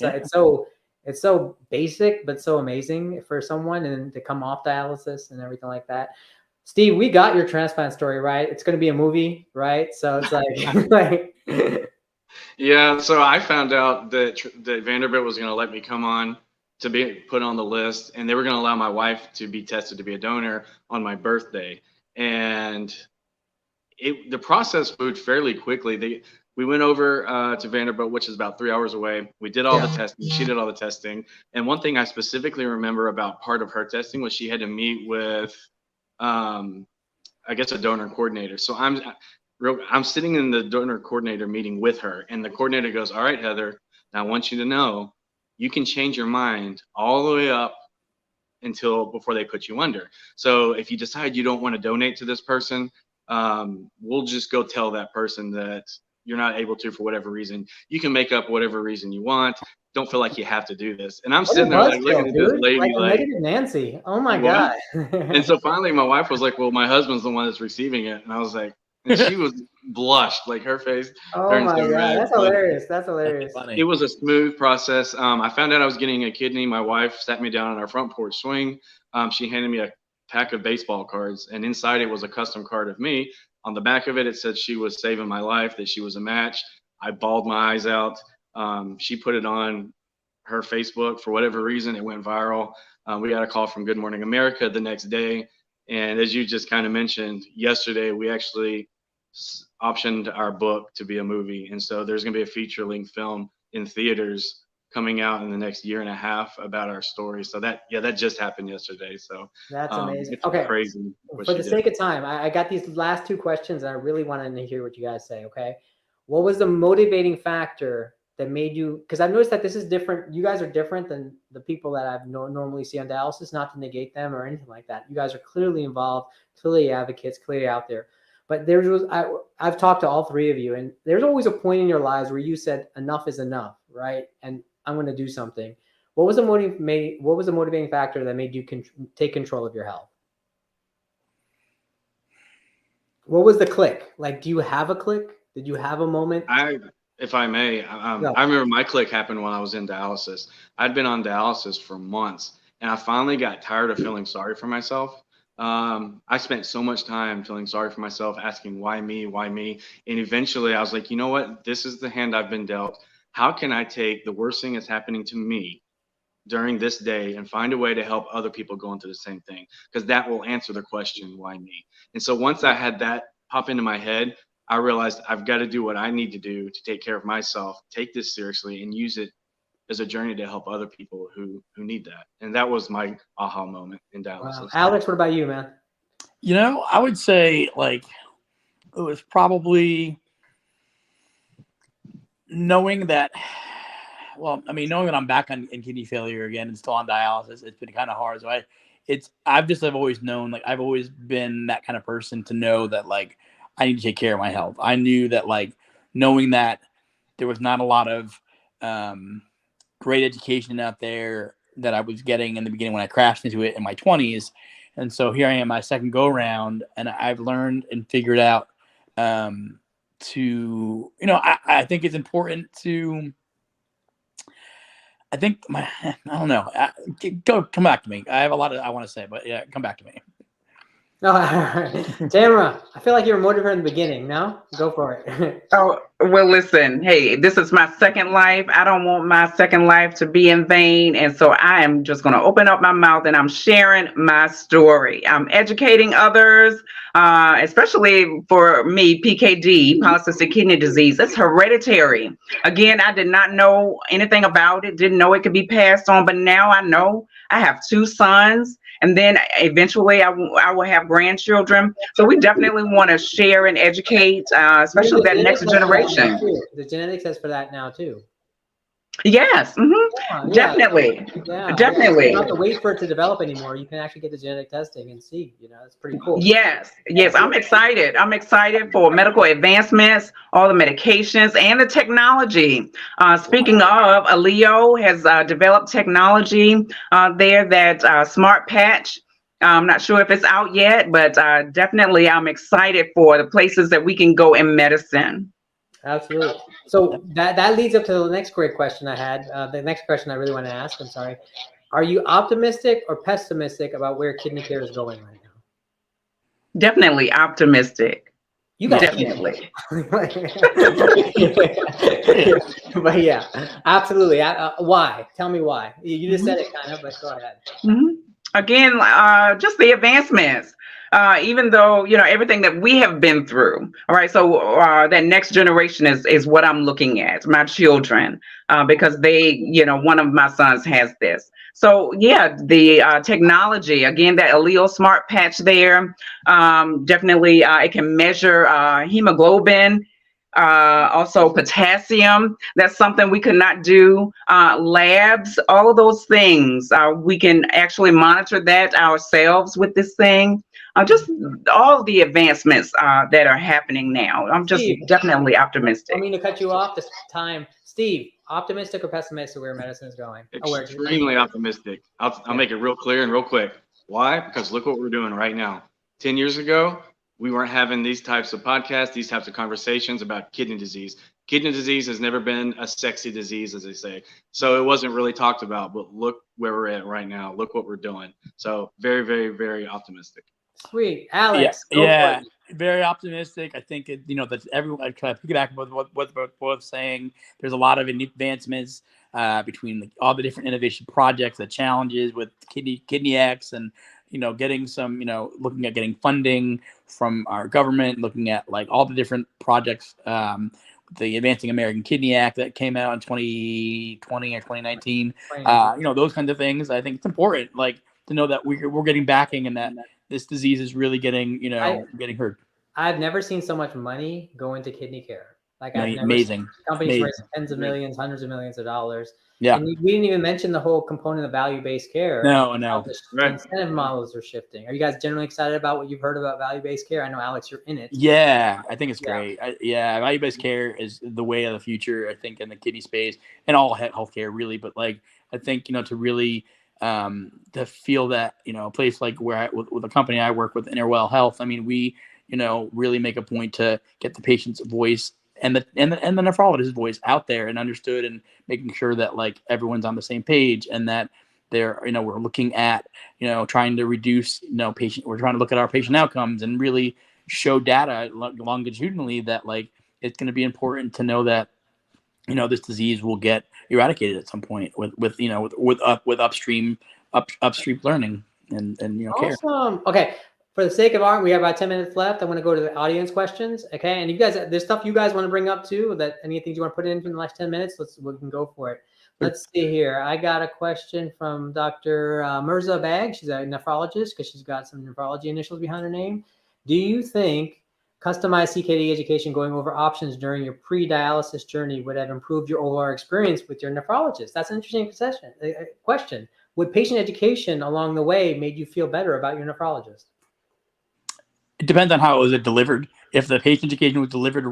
so basic, but so amazing for someone, and to come off dialysis and everything like that. Steve, we got your transplant story, right? It's going to be a movie, right? So it's like, yeah. So I found out that Vanderbilt was going to let me come on to be put on the list, and they were going to allow my wife to be tested to be a donor on my birthday. And the process moved fairly quickly. We went over to Vanderbilt, which is about 3 hours away. We did all the testing. She did all the testing. And one thing I specifically remember about part of her testing was she had to meet with I guess, a donor coordinator. So I'm sitting in the donor coordinator meeting with her, and the coordinator goes, all right, Heather, now I want you to know you can change your mind all the way up until before they put you under. So if you decide you don't want to donate to this person, we'll just go tell that person that you're not able to for whatever reason. You can make up whatever reason you want. Don't feel like you have to do this. And I'm sitting there like looking at this lady like negative Nancy. Oh my what? God. And so finally my wife was like, well, my husband's the one that's receiving it. And I was like, and she was blushed, like her face Oh turned my so God, red. that's hilarious. That's hilarious. Funny. It was a smooth process. I found out I was getting a kidney. My wife sat me down on our front porch swing. She handed me a pack of baseball cards, and inside it was a custom card of me. On the back of it, it said she was saving my life, that she was a match. I bawled my eyes out. She put it on her Facebook. For whatever reason, it went viral. We got a call from Good Morning America the next day. And as you just kind of mentioned, yesterday, we actually optioned our book to be a movie. And so there's going to be a feature-length film in theaters coming out in the next year and a half about our story. So that just happened yesterday. So that's amazing. It's okay, crazy. For the sake of time, I got these last two questions, and I really wanted to hear what you guys say. Okay, what was the motivating factor that made you? Because I've noticed that this is different. You guys are different than the people that I've normally see on dialysis. Not to negate them or anything like that. You guys are clearly involved, clearly advocates, clearly out there. But I've talked to all three of you, and there's always a point in your lives where you said enough is enough, right? And I'm going to do something. What was the motivating factor that made you take control of your health? What was the click? Like, do you have a click? Did you have a moment? If I may, I remember my click happened when I was in dialysis. I'd been on dialysis for months, and I finally got tired of feeling sorry for myself. I spent so much time feeling sorry for myself, asking why me? And eventually I was like, you know what? This is the hand I've been dealt. How can I take the worst thing that's happening to me during this day and find a way to help other people go into the same thing? Because that will answer the question, why me? And so once I had that pop into my head, I realized I've got to do what I need to do to take care of myself, take this seriously, and use it as a journey to help other people who need that. And that was my aha moment in dialysis. Wow. Alex, what about you, man? You know, I would say like it was probably knowing that I'm back in kidney failure again and still on dialysis. It's been kind of hard. So I've always known, like, I've always been that kind of person to know that, like, I need to take care of my health. I knew that, like, knowing that there was not a lot of great education out there that I was getting in the beginning when I crashed into it in my 20s. And so here I am, my second go round, and I've learned and figured out I think it's important to, come back to me. I have a lot I want to say, but yeah, come back to me. No, all right. Tamara, I feel like you were motivated in the beginning. No? Go for it. Oh, well, listen, hey, this is my second life. I don't want my second life to be in vain. And so I am just going to open up my mouth and I'm sharing my story. I'm educating others, especially for me, PKD, polycystic kidney disease. It's hereditary. Again, I did not know anything about it, didn't know it could be passed on, but now I know. I have 2 sons. And then eventually I will have grandchildren. So we definitely want to share and educate, especially that next generation. The genetics test for that now too. Yes, definitely. Yeah, definitely. You don't have to wait for it to develop anymore. You can actually get the genetic testing and see. It's pretty cool. Yes. I'm excited. I'm excited for medical advancements, all the medications, and the technology. Speaking of, Aleo has developed technology there, that smart patch. I'm not sure if it's out yet, but definitely I'm excited for the places that we can go in medicine. Absolutely. So that leads up to the next great question I had. The next question I really want to ask, I'm sorry. Are you optimistic or pessimistic about where kidney care is going right now? Definitely optimistic. You got definitely. But yeah, absolutely. Why? Tell me why. You just said it kind of, but go ahead. Again, just the advancements. even though, everything that we have been through. All right. So that next generation is what I'm looking at, my children, because one of my sons has this. So yeah, the technology, again, that allele smart patch there, definitely it can measure hemoglobin, also potassium. That's something we could not do. Labs, all of those things, we can actually monitor that ourselves with this thing. Just all the advancements that are happening now. I'm just Steve, definitely I optimistic. don't mean to cut you off this time. Steve, optimistic or pessimistic where medicine is going? Extremely optimistic. I'll make it real clear and real quick. Why? Because look what we're doing right now. 10 years ago, we weren't having these types of podcasts, these types of conversations about kidney disease. Kidney disease has never been a sexy disease, as they say. So it wasn't really talked about, but look where we're at right now. Look what we're doing. So very, very, very optimistic. Sweet. Alex. Yeah. Very optimistic. I think that everyone kind of piggyback with what both saying. There's a lot of advancements between all the different innovation projects, the challenges with Kidney X, and getting some looking at getting funding from our government, looking at like all the different projects. The Advancing American Kidney Act that came out in 2020 or 2019. Those kinds of things. I think it's important, like, to know that we're getting backing and that this disease is really getting, getting hurt. I've never seen so much money go into kidney care. Like, I've never amazing. Seen companies raise tens of millions, hundreds of millions of dollars. Yeah. And we didn't even mention the whole component of value-based care. No. The incentive models are shifting. Are you guys generally excited about what you've heard about value-based care? I know, Alex, you're in it. Yeah, I think it's great. Value-based care is the way of the future, I think, in the kidney space and all healthcare, really. But like, I think, to really to feel that, a place like where with the company I work with, Interwell Health, I mean, we, really make a point to get the patient's voice and the nephrologist's voice out there and understood, and making sure that like everyone's on the same page, and that they're, we're looking at, trying to reduce, we're trying to look at our patient outcomes and really show data longitudinally that like it's going to be important to know that, this disease will get eradicated at some point with upstream learning and care. Awesome. Okay. For the sake of art, we have about 10 minutes left. I want to go to the audience questions. Okay. And you guys, there's stuff you guys want to bring up too, that anything you want to put in the last 10 minutes, we can go for it. Let's see here. I got a question from Dr. Mirza Bag. She's a nephrologist because she's got some nephrology initials behind her name. Do you think customized CKD education going over options during your pre-dialysis journey would have improved your overall experience with your nephrologist? That's an interesting question. Would patient education along the way made you feel better about your nephrologist? It depends on how it was delivered. If the patient education was delivered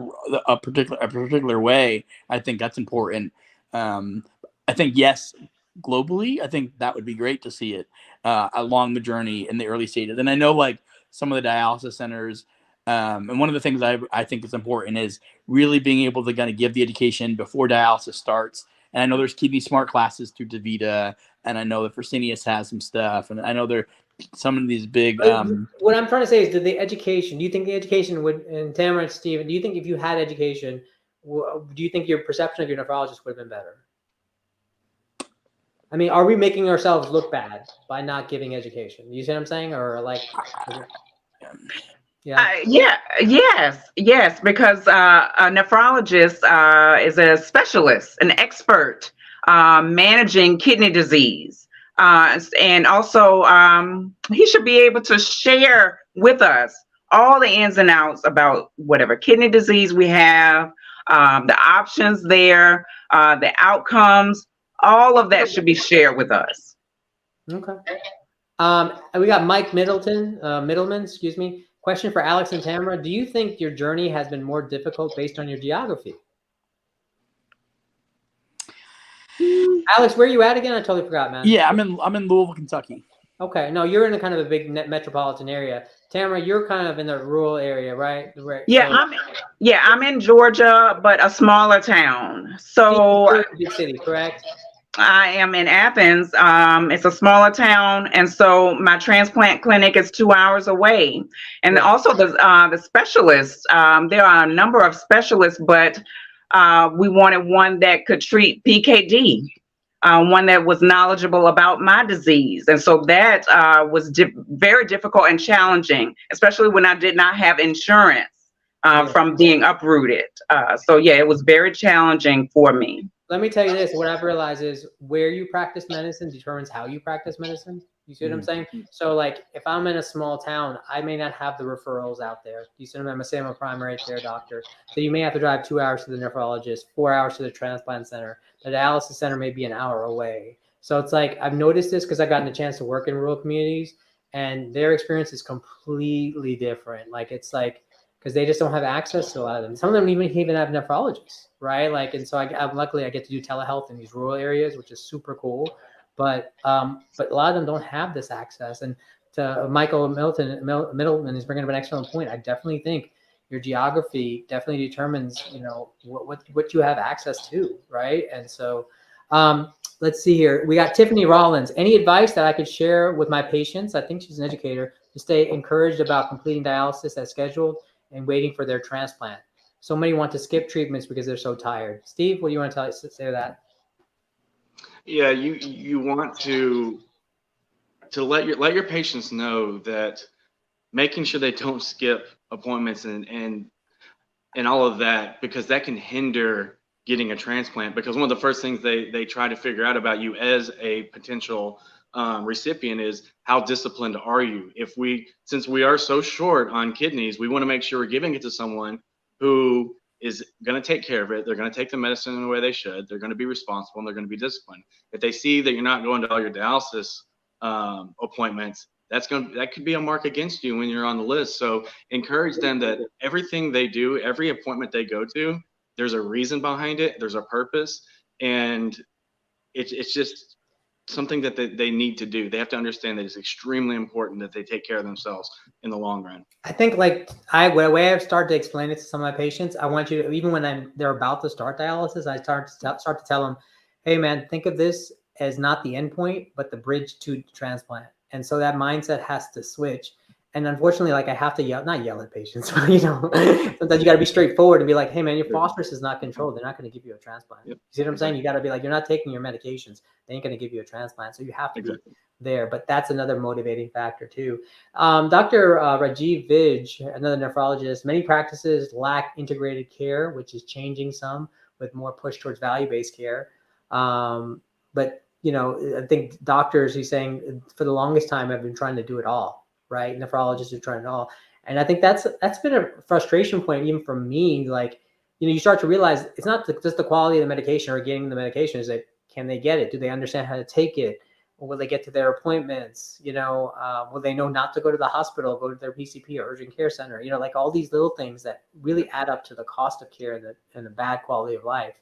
a particular way, I think that's important. I think, yes, globally, I think that would be great to see it along the journey in the early stages. And I know like some of the dialysis centers, and one of the things I think is important is really being able to kind of give the education before dialysis starts. And I know there's Kidney Smart classes through DaVita, and I know that Fresenius has some stuff, and I know there some of these big. What I'm trying to say is, do you think the education would, and Tamara and Steven, do you think if you had education, do you think your perception of your nephrologist would have been better? I mean, are we making ourselves look bad by not giving education? You see what I'm saying? Or like, yes, because a nephrologist is a specialist, an expert managing kidney disease. And also, he should be able to share with us all the ins and outs about whatever kidney disease we have, the options there, the outcomes. All of that should be shared with us. Okay. And we got Mike Middleman, excuse me. Question for Alex and Tamara. Do you think your journey has been more difficult based on your geography? Alex, where are you at again? I totally forgot, man. Yeah, I'm in Louisville, Kentucky. Okay. No, you're in a kind of a big metropolitan area. Tamara, you're kind of in the rural area, right? Yeah, I'm in Georgia, but a smaller town. So big city, correct? I am in Athens. It's a smaller town, and so my transplant clinic is 2 hours away. And also the specialists. There are a number of specialists, but we wanted one that could treat PKD. one that was knowledgeable about my disease. And so that was very difficult and challenging, especially when I did not have insurance from being uprooted. So yeah, it was very challenging for me. Let me tell you this, what I've realized is where you practice medicine determines how you practice medicine. You see what I'm saying? So like if I'm in a small town, I may not have the referrals out there. You see what I'm saying? I'm a primary care doctor. So you may have to drive 2 hours to the nephrologist, 4 hours to the transplant center. The dialysis center may be an hour away. So it's like, I've noticed this because I've gotten a chance to work in rural communities, and their experience is completely different. Like it's like, because they just don't have access to a lot of them. Some of them even have nephrologists, right? Like, and so luckily I get to do telehealth in these rural areas, which is super cool. But a lot of them don't have this access. And to Michael Middleman is bringing up an excellent point. I definitely think your geography definitely determines, you know, what you have access to, right? And so let's see here. We got Tiffany Rollins. Any advice that I could share with my patients? I think she's an educator, to stay encouraged about completing dialysis as scheduled and waiting for their transplant. So many want to skip treatments because they're so tired. Steve, what do you want to say to that? Yeah, you want to let your patients know that making sure they don't skip appointments and all of that, because that can hinder getting a transplant. Because one of the first things they try to figure out about you as a potential recipient is how disciplined are you. Since we are so short on kidneys, we want to make sure we're giving it to someone who is going to take care of it. They're going to take the medicine in the way they should. They're going to be responsible, and they're going to be disciplined. If they see that you're not going to all your dialysis appointments, that could be a mark against you when you're on the list. So encourage them that everything they do, every appointment they go to, there's a reason behind it. There's a purpose, and it's just something that they need to do. They have to understand that it's extremely important that they take care of themselves in the long run. I think the way I've started to explain it to some of my patients, I want you to, even when they're about to start dialysis, I start to tell them, hey man, think of this as not the end point, but the bridge to transplant. And so that mindset has to switch. And unfortunately, like I have to not yell at patients, but you know, sometimes you got to be straightforward and be like, hey man, your phosphorus is not controlled. They're not going to give you a transplant. Yep. You see what I'm saying? You got to be like, you're not taking your medications. They ain't going to give you a transplant. So you have to be there. But that's another motivating factor too. Dr. Rajiv Vij, another nephrologist, many practices lack integrated care, which is changing some with more push towards value-based care. But you know, I think doctors, he's saying, for the longest time have been trying to do it all. Right, nephrologists are trying it all, and I think that's been a frustration point even for me. Like, you know, you start to realize it's not just the quality of the medication or getting the medication. Is that, can they get it? Do they understand how to take it? Or will they get to their appointments? You know, will they know not to go to the hospital, go to their PCP or urgent care center? You know, like all these little things that really add up to the cost of care and the bad quality of life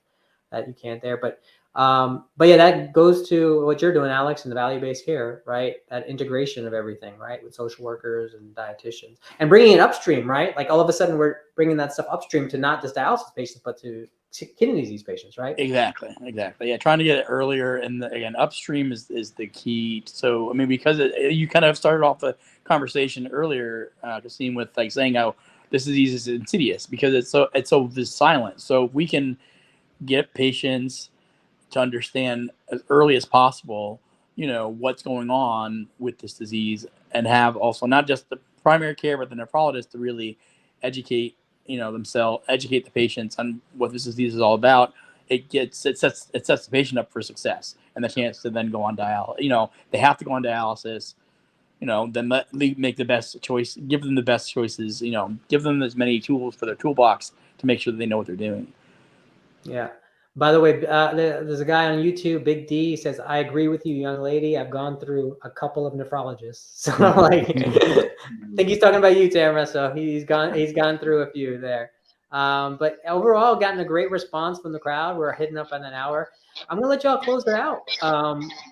that you can't there. But yeah, that goes to what you're doing, Alex, in the value-based care, right? That integration of everything, right? With social workers and dietitians and bringing it upstream, right? Like all of a sudden we're bringing that stuff upstream to not just dialysis patients, but to kidney disease patients, right? Exactly. Yeah. Trying to get it earlier. And again, upstream is the key. So, I mean, because you kind of started off the conversation earlier, Christine, with like saying how this disease is insidious because it's so silent. So if we can get patients to understand as early as possible, you know, what's going on with this disease, and have also not just the primary care, but the nephrologist to really educate, you know, themselves, educate the patients on what this disease is all about. It sets the patient up for success and the chance to then go on dialysis. You know, they have to go on dialysis, you know, then make the best choice, give them the best choices, you know, give them as many tools for their toolbox to make sure that they know what they're doing. Yeah. By the way, there's a guy on YouTube, Big D, says, I agree with you, young lady. I've gone through a couple of nephrologists. So like, I think he's talking about you, Tamara. So he's gone through a few there. But overall, gotten a great response from the crowd. We're hitting up on an hour. I'm going to let y'all close it out.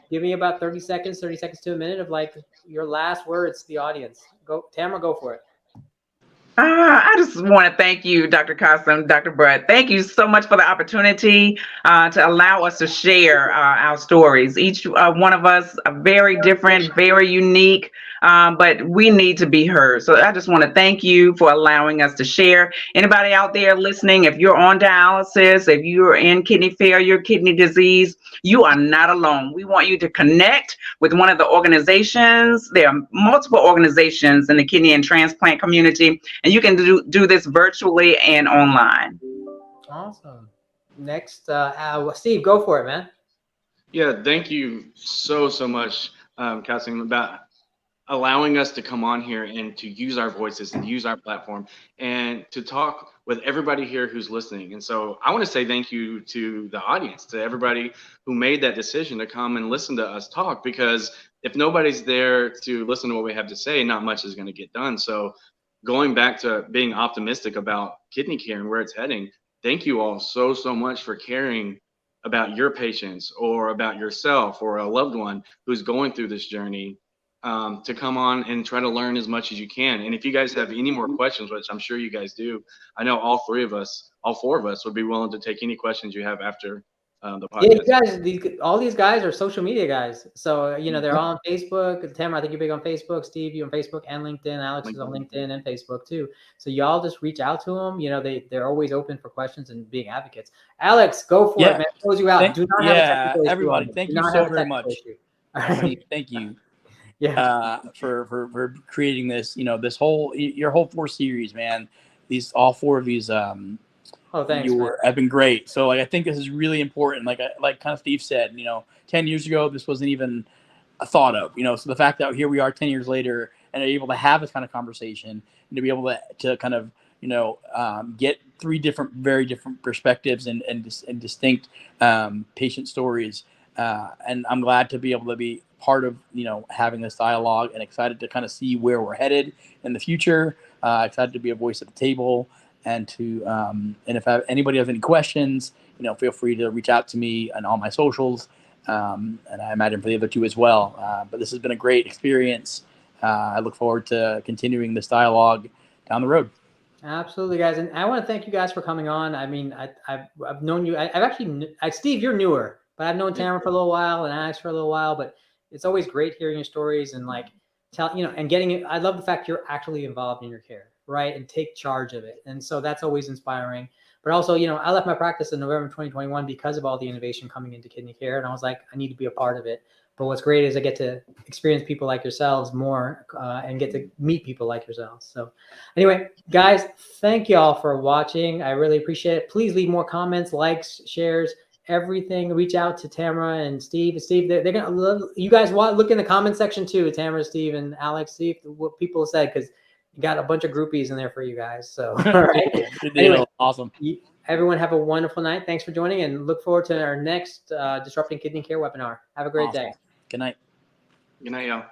Give me about 30 seconds to a minute of like your last words to the audience. Go, Tamara, go for it. I just want to thank you, Dr. Costin, Dr. Brett. Thank you so much for the opportunity to allow us to share our stories. Each one of us are very different, very unique, but we need to be heard. So I just want to thank you for allowing us to share. Anybody out there listening, if you're on dialysis, if you're in kidney failure, kidney disease, you are not alone. We want you to connect with one of the organizations. There are multiple organizations in the kidney and transplant community, and you can do this virtually and online. Awesome. Next, Steve, go for it, man. Yeah, thank you so much, Kasim, about allowing us to come on here and to use our voices and use our platform and to talk with everybody here who's listening. And so I want to say thank you to the audience, to everybody who made that decision to come and listen to us talk, because if nobody's there to listen to what we have to say, not much is going to get done. So going back to being optimistic about kidney care and where it's heading, thank you all so much for caring about your patients or about yourself or a loved one who's going through this journey, to come on and try to learn as much as you can. And if you guys have any more questions, which I'm sure you guys do, I know all four of us would be willing to take any questions you have after the podcast. Yeah, you guys, all these guys are social media guys. So, they're all on Facebook. Tamara, I think you're big on Facebook. Steve, you on Facebook and LinkedIn. Alex is on LinkedIn and Facebook too. So y'all just reach out to them. They're always open for questions and being advocates. Alex, go for it, man. Close you out. Do not have a technical issue. Everybody, thank you so very much. Thank you. For creating this, this whole your whole 4 series, man. All 4 of these thanks, have been great. So I think this is really important. Like kind of Steve said, 10 years ago this wasn't even a thought of, so the fact that here we are 10 years later and are able to have this kind of conversation and to be able to kind of get 3 very different perspectives and distinct patient stories, and I'm glad to be able to be part of having this dialogue, and excited to kind of see where we're headed in the future. Excited to be a voice at the table, and to and if anybody has any questions, feel free to reach out to me on all my socials, and I imagine for the other 2 as well. But this has been a great experience. I look forward to continuing this dialogue down the road. Absolutely, guys, and I want to thank you guys for coming on. I mean, I've known you. I've actually, Steve, you're newer, but I've known Tamara for a little while and Alex for a little while. But it's always great hearing your stories and and getting it. I love the fact you're actually involved in your care, right, and take charge of it. And so that's always inspiring. But also, I left my practice in November 2021 because of all the innovation coming into kidney care, and I was like, I need to be a part of it. But what's great is I get to experience people like yourselves more, and get to meet people like yourselves. So anyway, guys, thank you all for watching. I really appreciate it. Please leave more comments, likes, shares, everything. Reach out to Tamara and Steve. Steve, they're gonna love you guys. Look in the comment section too, Tamara, Steve, and Alex. See what people said, because you got a bunch of groupies in there for you guys. So all right. Anyway, awesome. Everyone have a wonderful night. Thanks for joining, and look forward to our next Disrupting Kidney Care webinar. Have a great day. Good night. Good night, y'all.